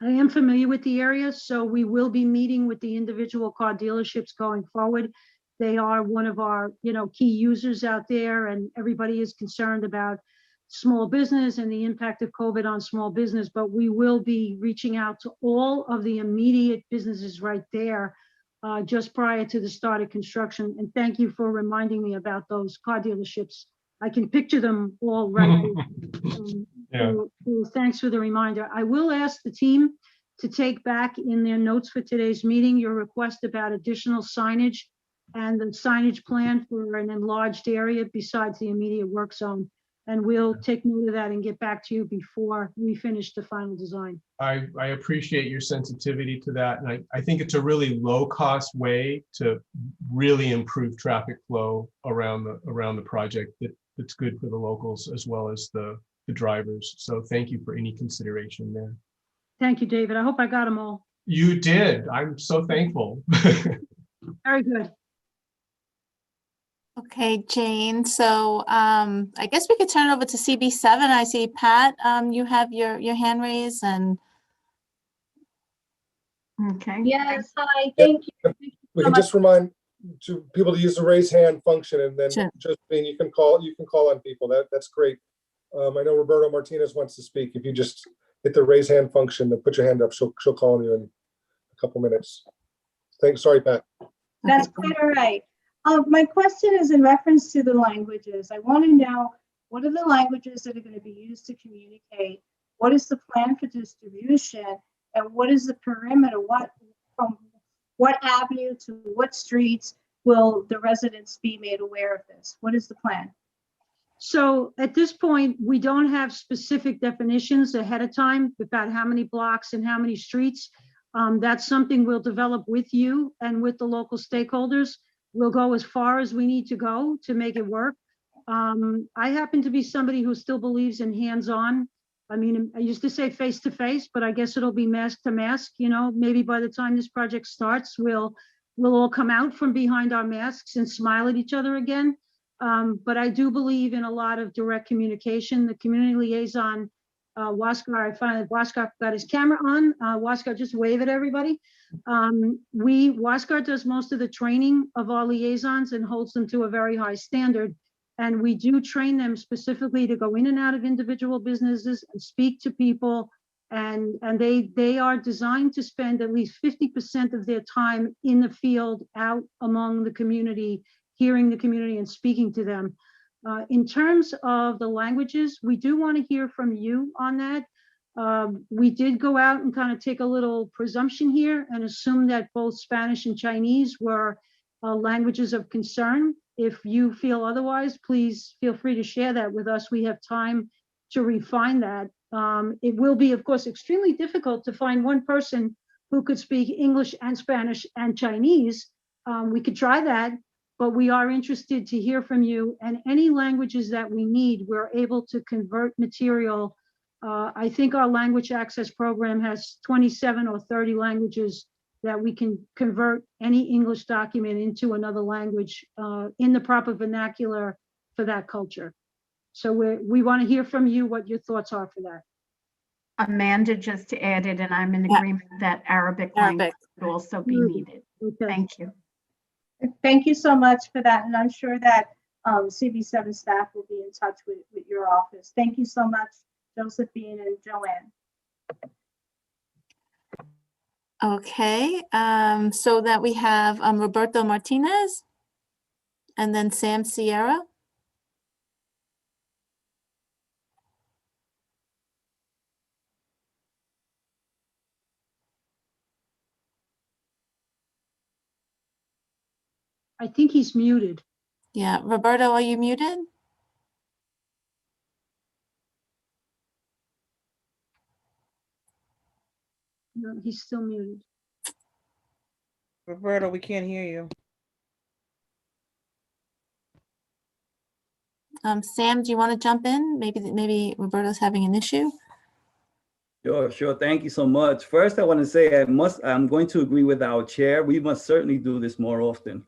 I am familiar with the area, so we will be meeting with the individual car dealerships going forward. They are one of our, key users out there, and everybody is concerned about small business and the impact of COVID on small business, but we will be reaching out to all of the immediate businesses right there just prior to the start of construction. And thank you for reminding me about those car dealerships. I can picture them all right there. So thanks for the reminder. I will ask the team to take back in their notes for today's meeting your request about additional signage and the signage plan for an enlarged area besides the immediate work zone. And we'll take note of that and get back to you before we finish the final design. I appreciate your sensitivity to that. And I think it's a really low cost way to really improve traffic flow around the project that's good for the locals as well as the drivers. So thank you for any consideration there. Thank you, David. I hope I got them all. You did. I'm so thankful. Very good. Okay, Jane. So I guess we could turn over to CB7. I see Pat, you have your hand raised and. Okay. Yes, hi, thank you. We can just remind people to use the raise hand function, and then Josephine, you can call on people. That's great. I know Roberto Martinez wants to speak. If you just hit the raise hand function and put your hand up, she'll call on you in a couple minutes. Thanks. Sorry, Pat. That's quite all right. My question is in reference to the languages. I want to know, what are the languages that are going to be used to communicate? What is the plan for distribution? And what is the perimeter? From what avenue to what streets will the residents be made aware of this? What is the plan? So at this point, we don't have specific definitions ahead of time about how many blocks and how many streets. That's something we'll develop with you and with the local stakeholders. We'll go as far as we need to go to make it work. I happen to be somebody who still believes in hands-on I mean, I used to say face to face, but I guess it'll be mask to mask, you know, maybe by the time this project starts, we'll all come out from behind our masks and smile at each other again. But I do believe in a lot of direct communication. The community liaison, Waskar, I find that Waskar got his camera on. Waskar, just wave at everybody. Waskar does most of the training of our liaisons and holds them to a very high standard. And we do train them specifically to go in and out of individual businesses and speak to people. And they are designed to spend at least 50% of their time in the field, out among the community, hearing the community and speaking to them. In terms of the languages, we do want to hear from you on that. We did go out and kind of take a little presumption here and assume that both Spanish and Chinese were languages of concern. If you feel otherwise, please feel free to share that with us. We have time to refine that. It will be, of course, extremely difficult to find one person who could speak English and Spanish and Chinese. We could try that, but we are interested to hear from you, and any languages that we need, we're able to convert material. I think our language access program has 27 or 30 languages that we can convert any English document into another language in the proper vernacular for that culture. So we want to hear from you what your thoughts are for that. Amanda just added, and I'm in agreement that Arabic language would also be needed. Okay. Thank you. Thank you so much for that. And I'm sure that CB7 staff will be in touch with your office. Thank you so much, Josephine and Joanne. Okay, so that we have Roberto Martinez and then Sam Sierra. I think he's muted. Yeah, Roberto, are you muted? No, he's still muted. Roberto, we can't hear you. Sam, do you want to jump in? Maybe Roberto's having an issue. Sure. Thank you so much. First, I want to say I'm going to agree with our chair. We must certainly do this more often.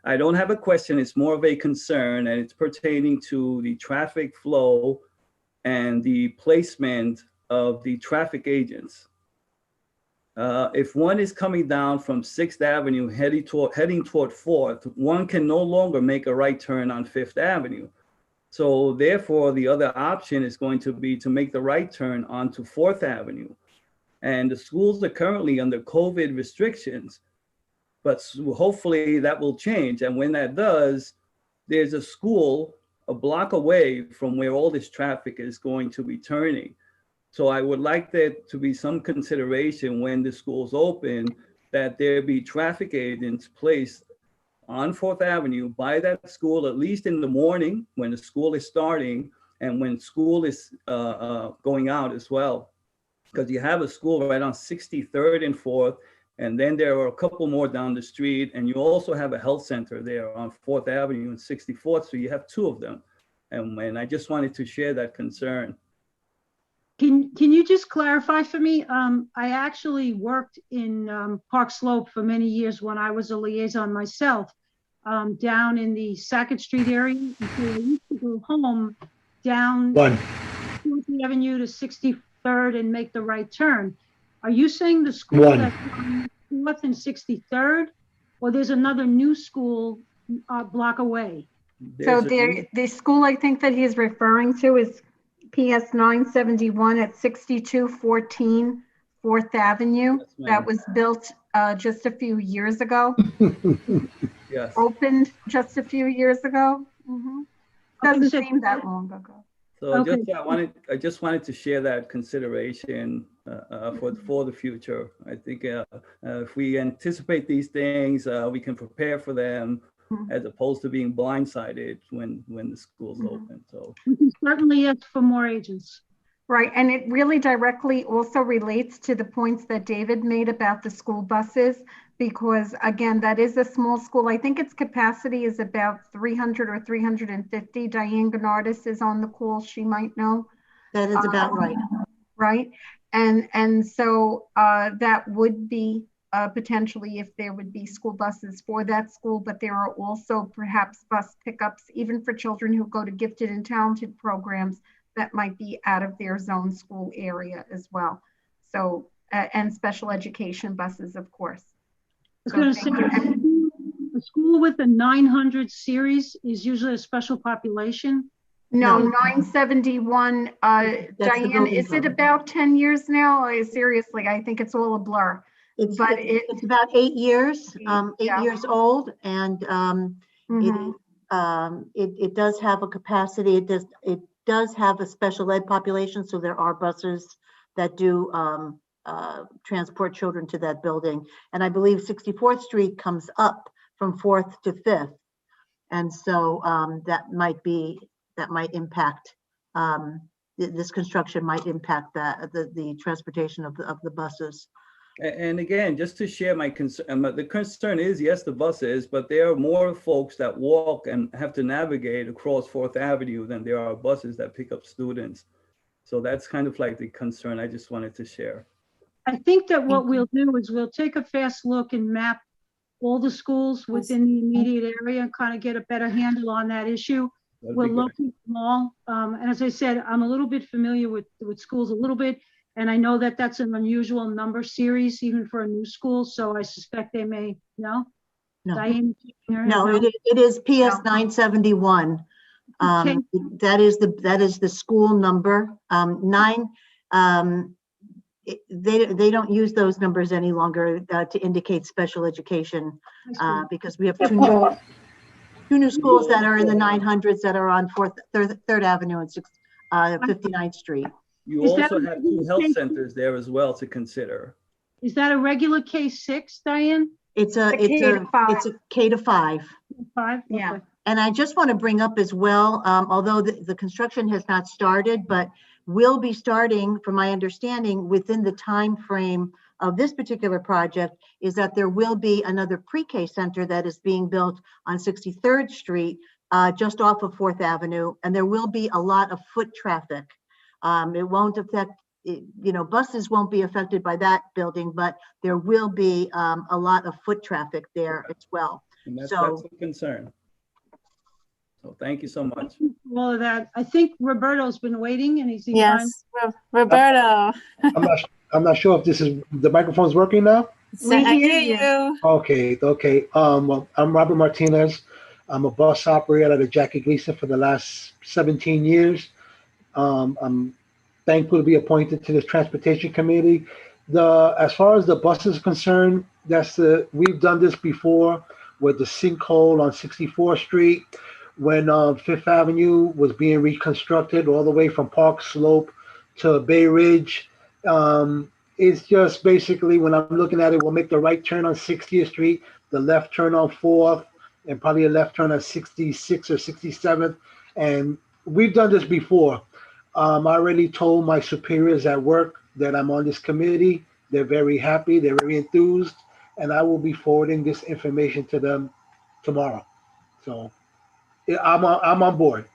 I don't have a question. It's more of a concern, and it's pertaining to the traffic flow and the placement of the traffic agents. If one is coming down from 6th Avenue heading toward 4th, one can no longer make a right turn on 5th Avenue. So therefore, the other option is going to be to make the right turn onto 4th Avenue. And the schools are currently under COVID restrictions, but hopefully that will change. And when that does, there's a school a block away from where all this traffic is going to be turning. So I would like there to be some consideration when the schools open, that there be traffic agents placed on 4th Avenue by that school, at least in the morning when the school is starting and when school is going out as well. Because you have a school right on 63rd and 4th, and then there are a couple more down the street, and you also have a health center there on 4th Avenue and 64th, so you have two of them. And I just wanted to share that concern. Can you just clarify for me? I actually worked in Park Slope for many years when I was a liaison myself, down in the Sackett Street area. And so I used to go home down 4th Avenue to 63rd and make the right turn. Are you saying the school that's on 4th and 63rd, or there's another new school a block away? So the school I think that he's referring to is PS 971 at 6214 4th Avenue. That was built just a few years ago. Yes. Opened just a few years ago. Doesn't seem that long ago. So Okay. I just wanted to share that consideration for the future. I think if we anticipate these things, we can prepare for them as opposed to being blindsided when the school's open. So We can certainly ask for more agents. Right, and it really directly also relates to the points that David made about the school buses, because again, that is a small school. I think its capacity is about 300 or 350. Diane Gennardis is on the call, she might know. That is about right. Right? And so that would be potentially if there would be school buses for that school, but there are also perhaps bus pickups, even for children who go to gifted and talented programs that might be out of their zone school area as well. So, and special education buses, of course. I was going to say, a school with a 900 series is usually a special population. No, 971, Diane, is it about 10 years now? Seriously, I think it's all a blur. It's about 8 years, 8 years old, and it does have a capacity. It does have a special ed population, so there are buses that do transport children to that building. And I believe 64th Street comes up from 4th to 5th, and so that might impact, this construction might impact the transportation of the buses. And again, just to share my concern, the concern is, yes, the buses, but there are more folks that walk and have to navigate across 4th Avenue than there are buses that pick up students. So that's kind of like the concern I just wanted to share. I think that what we'll do is we'll take a fast look and map all the schools within the immediate area and kind of get a better handle on that issue. We'll locate them all. And as I said, I'm a little bit familiar with schools a little bit. And I know that that's an unusual number series, even for a new school. So I suspect they may, no? Diane, no, it is PS 971. That is the school number. They don't use those numbers any longer to indicate special education because we have two new schools that are in the 900s that are on 3rd Avenue and 59th Street. You also have 2 health centers there as well to consider. Is that a regular K6, Diane? It's a K to 5. 5? Yeah. Okay. And I just want to bring up as well, although the construction has not started, but will be starting, from my understanding, within the time frame of this particular project, is that there will be another pre-K center that is being built on 63rd Street, just off of 4th Avenue, and there will be a lot of foot traffic. It won't affect, buses won't be affected by that building, but there will be a lot of foot traffic there as well. And that's a concern. So thank you so much. All of that. I think Roberto's been waiting, and he's Roberto. I'm not sure if the microphone's working now. I hear you. Okay. Well, I'm Robert Martinez. I'm a bus operator at Jackie Gleason for the last 17 years. I'm thankful to be appointed to this transportation committee. As far as the buses are concerned, we've done this before with the sinkhole on 64th Street when 5th Avenue was being reconstructed all the way from Park Slope to Bay Ridge. It's just basically, when I'm looking at it, we'll make the right turn on 60th Street, the left turn on 4th, and probably a left turn on 66 or 67th. And we've done this before. I already told my superiors at work that I'm on this committee. They're very happy. They're very enthused. And I will be forwarding this information to them tomorrow. So I'm on board.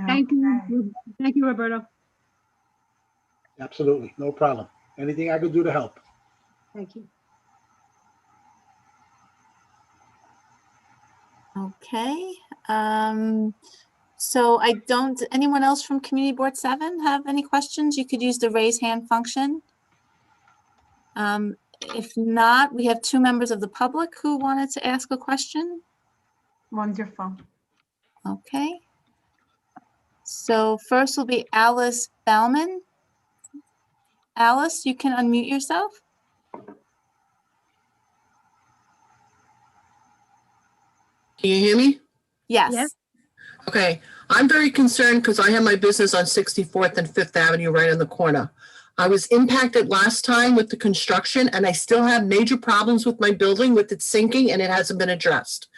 Thank you. Thank you, Roberto. Absolutely. No problem. Anything I could do to help. Thank you. Okay. So anyone else from Community Board 7 have any questions? You could use the raise hand function. If not, we have 2 members of the public who wanted to ask a question. Wonderful. Okay. So first will be Alice Bauman. Alice, you can unmute yourself. Can you hear me? Yes. Okay. I'm very concerned because I have my business on 64th and 5th Avenue right in the corner. I was impacted last time with the construction, and I still have major problems with my building with it sinking, and it hasn't been addressed.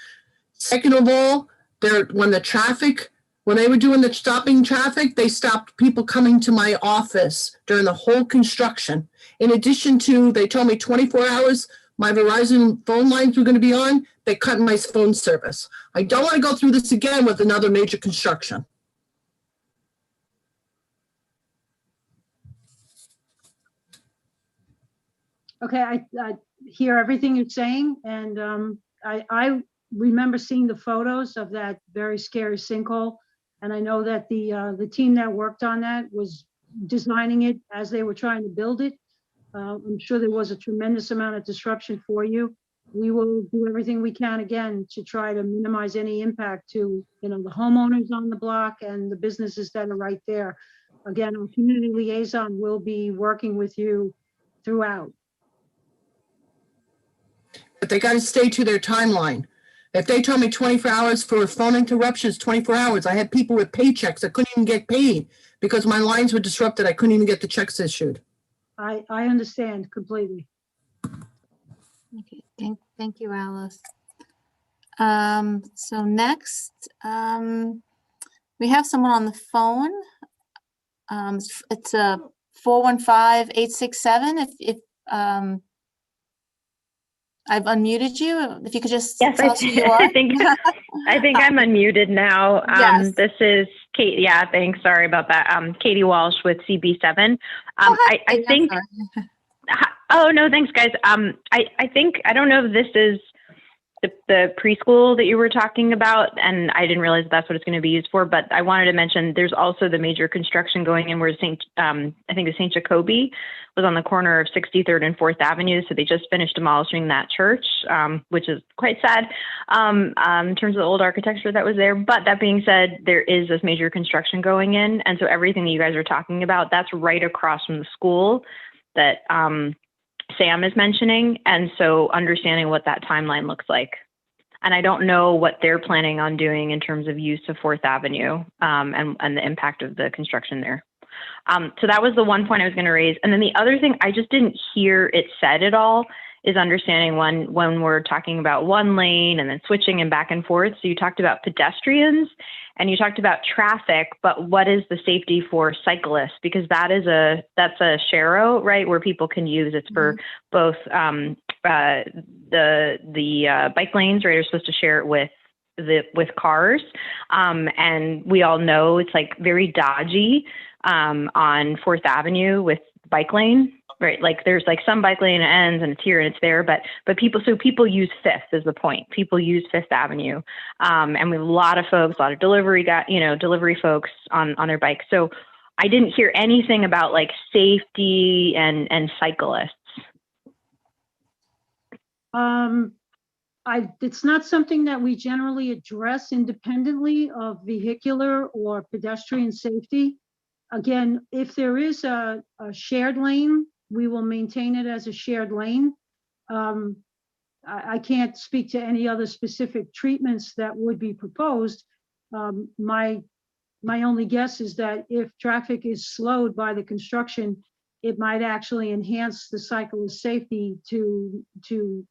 Second of all, when they were doing the stopping traffic, they stopped people coming to my office during the whole construction. In addition to, they told me 24 hours my Verizon phone lines were going to be on. They cut my phone service. I don't want to go through this again with another major construction. Okay, I hear everything you're saying, and I remember seeing the photos of that very scary sinkhole, and I know that the team that worked on that was designing it as they were trying to build it. I'm sure there was a tremendous amount of disruption for you. We will do everything we can again to try to minimize any impact to, the homeowners on the block and the businesses that are right there. Again, our community liaison will be working with you throughout. But they got to stay to their timeline. If they told me 24 hours for phone interruptions, 24 hours, I had people with paychecks that couldn't even get paid because my lines were disrupted. I couldn't even get the checks issued. I understand completely. Okay, thank you, Alice. So next, we have someone on the phone. It's a 415-867. If I've unmuted you, if you could just yes, tell us who you are. I think I'm unmuted now. Yes. This is Kate. Yeah, thanks. Sorry about that. Katie Walsh with CB7. I think. Oh no, thanks, guys. I think I don't know if this is the preschool that you were talking about, and I didn't realize that's what it's going to be used for. But I wanted to mention there's also the major construction going in where I think the St. Jacobi was on the corner of 63rd and 4th Avenue. So they just finished demolishing that church, which is quite sad in terms of the old architecture that was there. But that being said, there is this major construction going in, and so everything that you guys are talking about, that's right across from the school that Sam is mentioning, and so understanding what that timeline looks like. And I don't know what they're planning on doing in terms of use of 4th Avenue and the impact of the construction there. So that was the one point I was going to raise. And then the other thing I just didn't hear it said at all is understanding when we're talking about one lane and then switching and back and forth. So you talked about pedestrians and you talked about traffic, but what is the safety for cyclists? Because that's a share out, right, where people can use. It's for both the bike lanes, right, are supposed to share it with cars, and we all know it's like very dodgy on 4th Avenue with bike lane. Right, like there's like some bike lane ends and it's here and it's there, but people use 5th is the point. People use 5th Avenue, and we have a lot of folks, a lot of delivery folks on their bikes. So I didn't hear anything about like safety and cyclists. It's not something that we generally address independently of vehicular or pedestrian safety. Again, if there is a shared lane, we will maintain it as a shared lane. I can't speak to any other specific treatments that would be proposed. My only guess is that if traffic is slowed by the construction, it might actually enhance the cyclist safety to through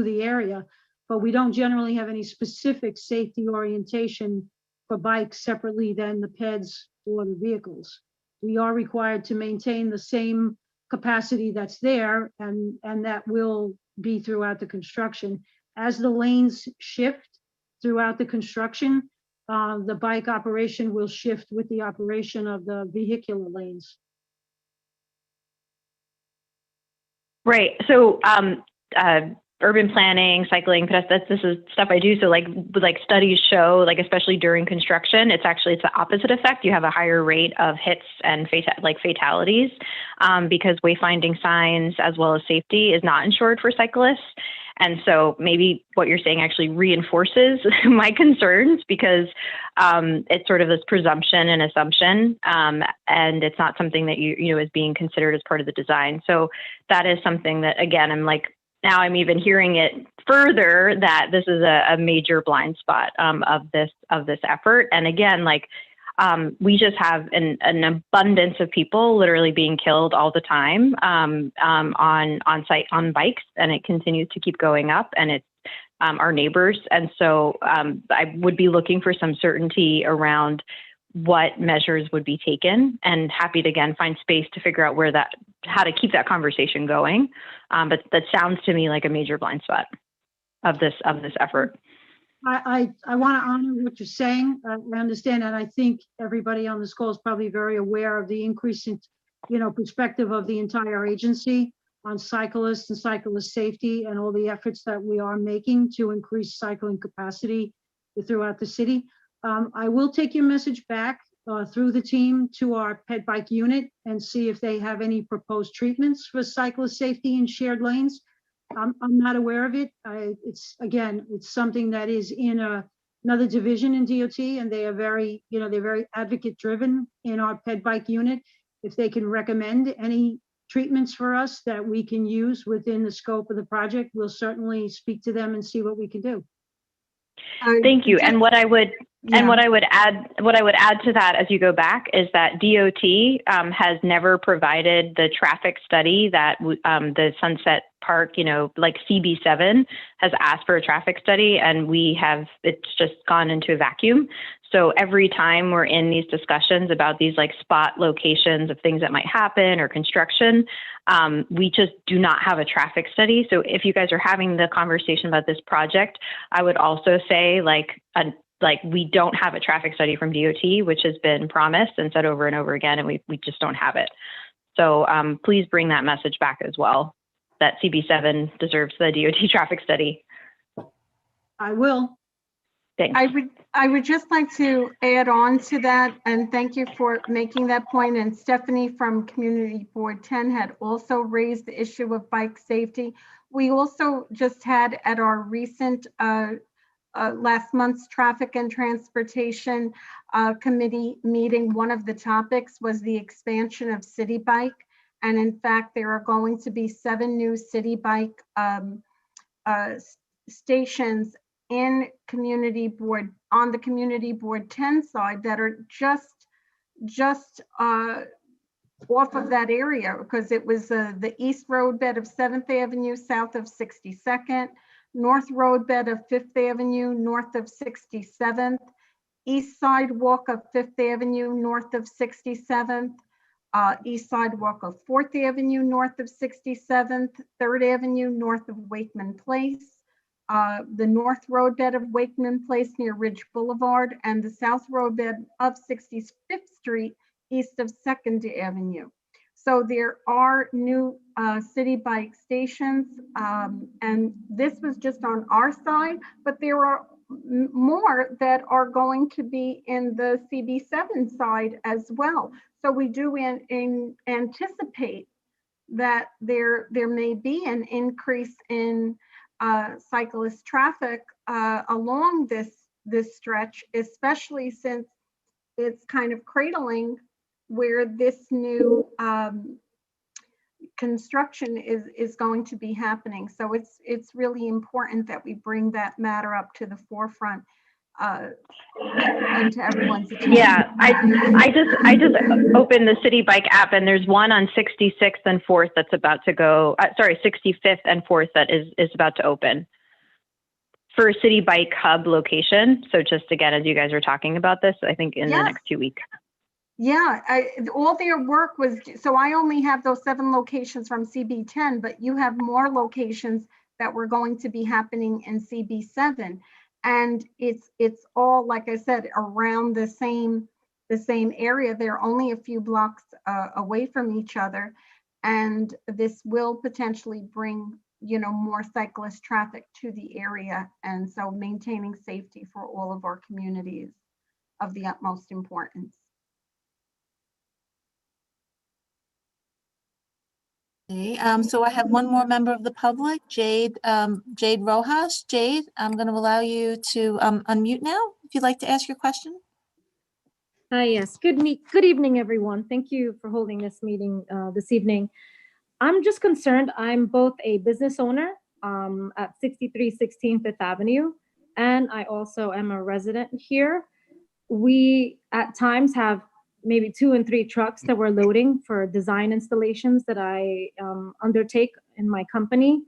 the area. But we don't generally have any specific safety orientation for bikes separately than the peds or the vehicles. We are required to maintain the same capacity that's there, and that will be throughout the construction. As the lanes shift throughout the construction, the bike operation will shift with the operation of the vehicular lanes. Right. So urban planning, cycling, this is stuff I do. So like studies show, like especially during construction, it's the opposite effect. You have a higher rate of hits and fatalities because wayfinding signs as well as safety is not insured for cyclists. And so maybe what you're saying actually reinforces my concerns because it's sort of this presumption and assumption, and it's not something that you is being considered as part of the design. So that is something that, again, now I'm even hearing it further that this is a major blind spot of this effort. And again, we just have an abundance of people literally being killed all the time on site on bikes, and it continues to keep going up, and it's our neighbors. And so I would be looking for some certainty around what measures would be taken, and happy to again find space to figure out how to keep that conversation going. But that sounds to me like a major blind spot of this effort. I want to honor what you're saying. I understand, and I think everybody on this call is probably very aware of the increasing, perspective of the entire agency. on cyclists and cyclist safety and all the efforts that we are making to increase cycling capacity throughout the city. I will take your message back through the team to our ped bike unit and see if they have any proposed treatments for cyclist safety in shared lanes. I'm not aware of it. It's something that is in another division in DOT, and they are very, they're very advocate driven in our ped bike unit. If they can recommend any treatments for us that we can use within the scope of the project, we'll certainly speak to them and see what we can do. Thank you. And what I would add to that as you go back is that DOT has never provided the traffic study that the Sunset Park, like CB7 has asked for a traffic study, and it's just gone into a vacuum. So every time we're in these discussions about these like spot locations of things that might happen or construction, we just do not have a traffic study. So if you guys are having the conversation about this project, I would also say like we don't have a traffic study from DOT, which has been promised and said over and over again, and we just don't have it. So please bring that message back as well, that CB7 deserves the DOT traffic study. I will. Thanks. I would just like to add on to that, and thank you for making that point. And Stephanie from Community Board 10 had also raised the issue of bike safety. We also just had at our recent last month's Traffic and Transportation Committee meeting, one of the topics was the expansion of City Bike. And in fact, there are going to be 7 new City Bike stations in Community Board, on the Community Board 10 side, that are just off of that area, because it was the east roadbed of 7th Avenue, south of 62nd, north roadbed of 5th Avenue, north of 67th, east sidewalk of 5th Avenue, north of 67th, east sidewalk of 4th Avenue, north of 67th, 3rd Avenue, north of Wakeman Place, the north roadbed of Wakeman Place near Ridge Boulevard, and the south roadbed of 65th Street, east of 2nd Avenue. So there are new City Bike stations, and this was just on our side, but there are more that are going to be in the CB7 side as well. So we do anticipate that there may be an increase in cyclist traffic along this stretch, especially since it's kind of cradling where this new construction is going to be happening. So it's really important that we bring that matter up to the forefront and to everyone's attention. Yeah, I just opened the City Bike app, and there's one on 66th and 4th that's about to go, 65th and 4th that is about to open for a City Bike hub location. So just again, as you guys are talking about this, I think in the next 2 weeks. Yeah, all their work was, so I only have those 7 locations from CB10, but you have more locations that were going to be happening in CB7. And it's all, like I said, around the same area. They're only a few blocks away from each other. And this will potentially bring, more cyclist traffic to the area. And so maintaining safety for all of our communities of the utmost importance. Okay, so I have one more member of the public, Jade Rojas. Jade, I'm going to allow you to unmute now if you'd like to ask your question. Hi, yes. Good evening, everyone. Thank you for holding this meeting this evening. I'm just concerned. I'm both a business owner at 6316 Fifth Avenue, and I also am a resident here. We at times have maybe 2 and 3 trucks that we're loading for design installations that I undertake in my company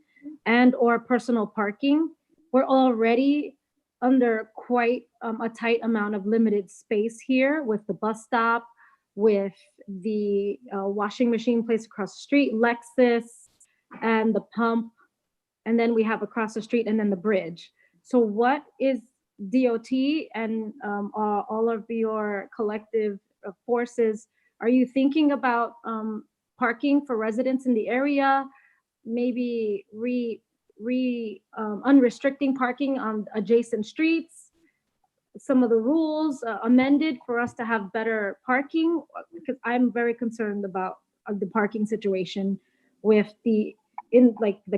and or personal parking. We're already under quite a tight amount of limited space here with the bus stop, with the washing machine place across the street, Lexus, and the pump. And then we have across the street and then the bridge. So what is DOT and all of your collective forces, are you thinking about parking for residents in the area? maybe unrestricting parking on adjacent streets, some of the rules amended for us to have better parking, because I'm very concerned about the parking situation with the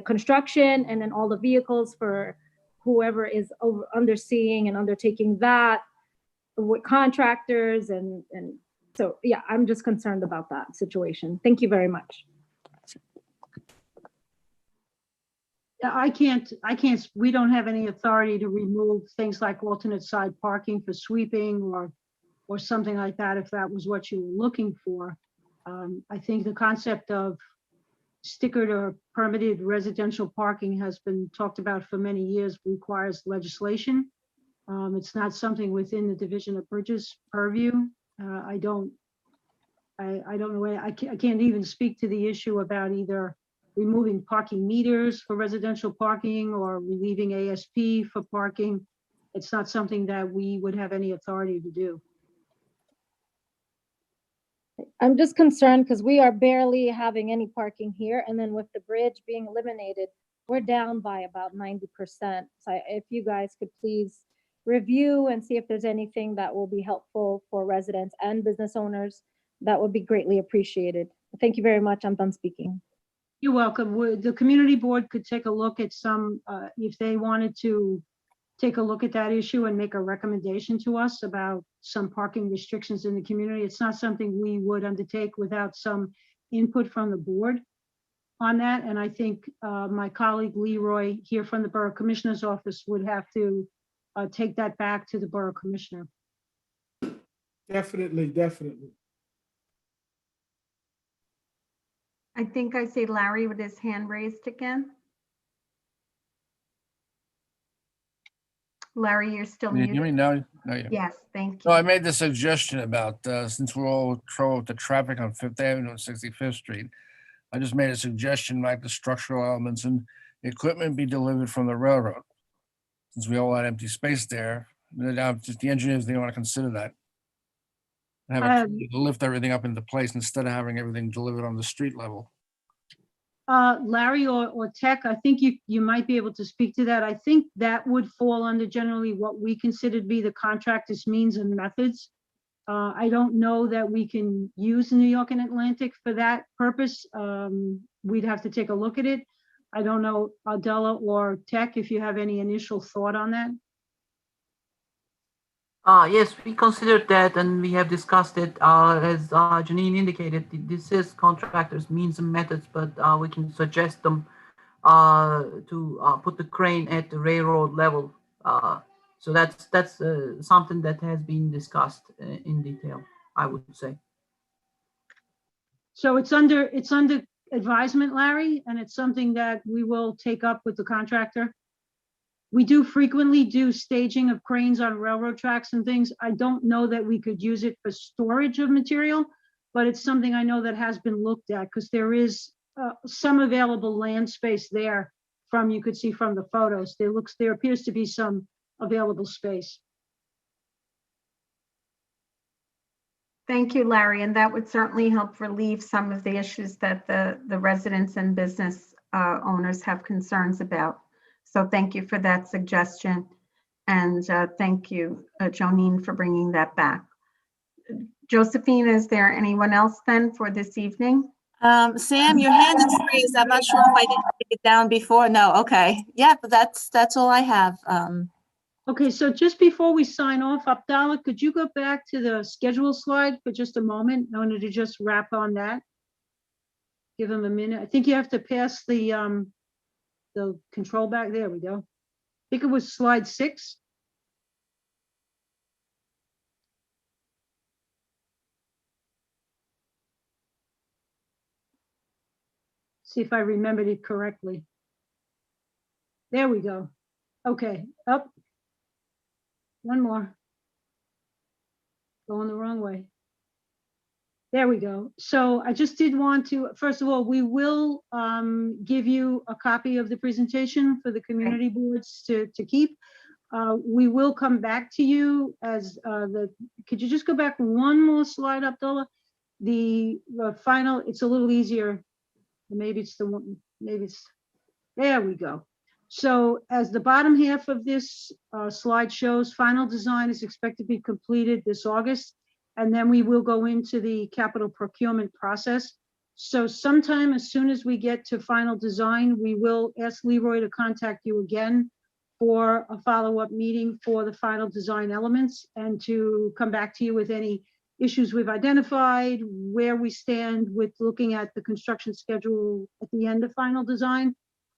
construction and then all the vehicles for whoever is underseeing and undertaking that with contractors and so yeah, I'm just concerned about that situation. Thank you very much. I can't, we don't have any authority to remove things like alternate side parking for sweeping or something like that, if that was what you were looking for. I think the concept of stickered or permitted residential parking has been talked about for many years, requires legislation. It's not something within the Division of Bridges purview. I don't know, I can't even speak to the issue about either removing parking meters for residential parking or relieving ASP for parking. It's not something that we would have any authority to do. I'm just concerned because we are barely having any parking here, and then with the bridge being eliminated, we're down by about 90%. So if you guys could please review and see if there's anything that will be helpful for residents and business owners, that would be greatly appreciated. Thank you very much. I'm done speaking. You're welcome. The community board could take a look at some, if they wanted to take a look at that issue and make a recommendation to us about some parking restrictions in the community. It's not something we would undertake without some input from the board on that. And I think my colleague Leroy here from the Borough Commissioner's Office would have to take that back to the Borough Commissioner. Definitely, definitely. I think I see Larry with his hand raised again. Larry, you're still Can you muted. hear me now? No, yeah. Yes, thank So you. I made the suggestion about, since we're all trouble with the traffic on Fifth Avenue and 65th Street, I just made a suggestion like the structural elements and equipment be delivered from the railroad. Since we all had empty space there, just the engineers, they want to consider that. Have a to lift everything up into place instead of having everything delivered on the street level. Larry or Tech, I think you might be able to speak to that. I think that would fall under generally what we consider to be the contractor's means and methods. I don't know that we can use New York and Atlantic for that purpose. We'd have to take a look at it. I don't know, Adela or Tech, if you have any initial thought on that. Yes, we considered that and we have discussed it. As Janine indicated, this is contractors' means and methods, but we can suggest them to put the crane at the railroad level. So that's something that has been discussed in detail, I would say. So it's under advisement, Larry, and it's something that we will take up with the contractor. We do frequently do staging of cranes on railroad tracks and things. I don't know that we could use it for storage of material, but it's something I know that has been looked at because there is some available land space there from, you could see from the photos. There appears to be some available space. Thank you, Larry. And that would certainly help relieve some of the issues that the residents and business owners have concerns about. So thank you for that suggestion. And thank you, Jonine, for bringing that back. Josephine, is there anyone else then for this evening? Sam, your hand is raised. I'm not sure if I didn't take it down before. No, okay. Yeah, but that's all I have. Okay, so just before we sign off, Abdallah, could you go back to the schedule slide for just a moment? I wanted to just wrap on that. Give him a minute. I think you have to pass the control back. There we go. I think it was slide 6. See if I remembered it correctly. There we go. Okay, up. One more. Going the wrong way. There we go. So I just did want to, first of all, we will give you a copy of the presentation for the community boards to keep. We will come back to you as could you just go back one more slide, Abdullah? The final, it's a little easier. Maybe it's the one, maybe it's, there we go. So as the bottom half of this slide shows, final design is expected to be completed this August, and then we will go into the capital procurement process. So sometime as soon as we get to final design, we will ask Leroy to contact you again for a follow-up meeting for the final design elements and to come back to you with any issues we've identified, where we stand with looking at the construction schedule at the end of final design.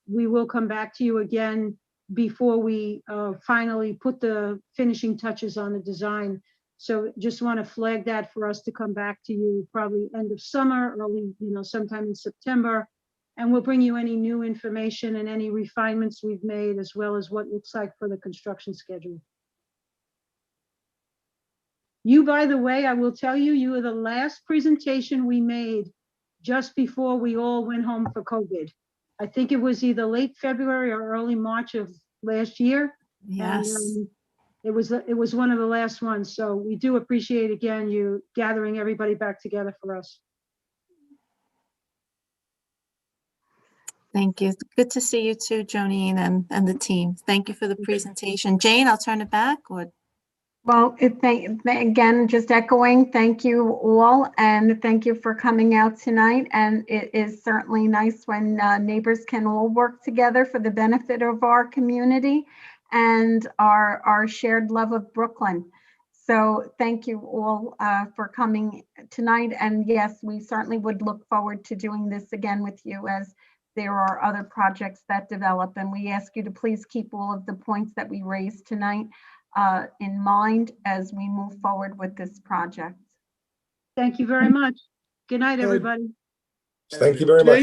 We will come back to you again before we finally put the finishing touches on the design. So just want to flag that for us to come back to you probably end of summer, early, sometime in September. And we'll bring you any new information and any refinements we've made, as well as what it looks like for the construction schedule. You, by the way, I will tell you, you are the last presentation we made just before we all went home for COVID. I think it was either late February or early March of last year. Yes. And, it was one of the last ones. So we do appreciate, again, you gathering everybody back together for us. Thank you. Good to see you too, Jonine, and the team. Thank you for the presentation. Jane, I'll turn it back. Well, again, just echoing, thank you all, and thank you for coming out tonight. And it is certainly nice when neighbors can all work together for the benefit of our community and our shared love of Brooklyn. So thank you all for coming tonight. And yes, we certainly would look forward to doing this again with you as there are other projects that develop. And we ask you to please keep all of the points that we raised tonight in mind as we move forward with this project. Thank you very much. Good night, everybody. Thank you very much.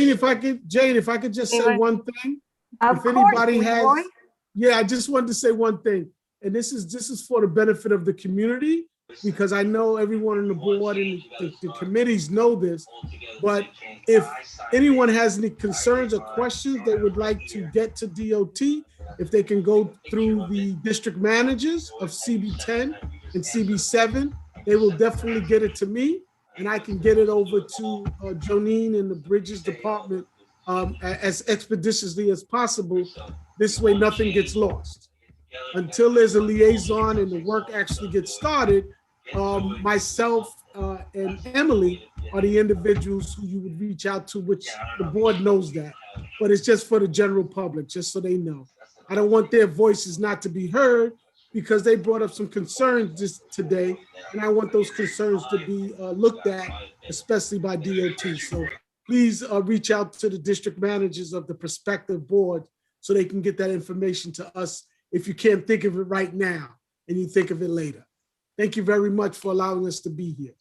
Jane, if I could just say one thing. Of course, Leroy. Yeah, I just wanted to say one thing. And this is for the benefit of the community, because I know everyone on the board and the committees know this. But if anyone has any concerns or questions they would like to get to DOT, if they can go through the district managers of CB10 and CB7, they will definitely get it to me, and I can get it over to Jonine in the Bridges Department as expeditiously as possible. This way, nothing gets lost. Until there's a liaison and the work actually gets started, myself and Emily are the individuals who you would reach out to, which the board knows that. But it's just for the general public, just so they know. I don't want their voices not to be heard because they brought up some concerns just today, and I want those concerns to be looked at, especially by DOT. So please reach out to the district managers of the prospective board so they can get that information to us if you can't think of it right now and you think of it later. Thank you very much for allowing us to be here.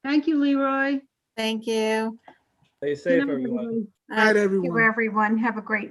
Thank you, Leroy. Thank you. Stay safe, everyone. Good night, everyone. Thank you, everyone. Have a great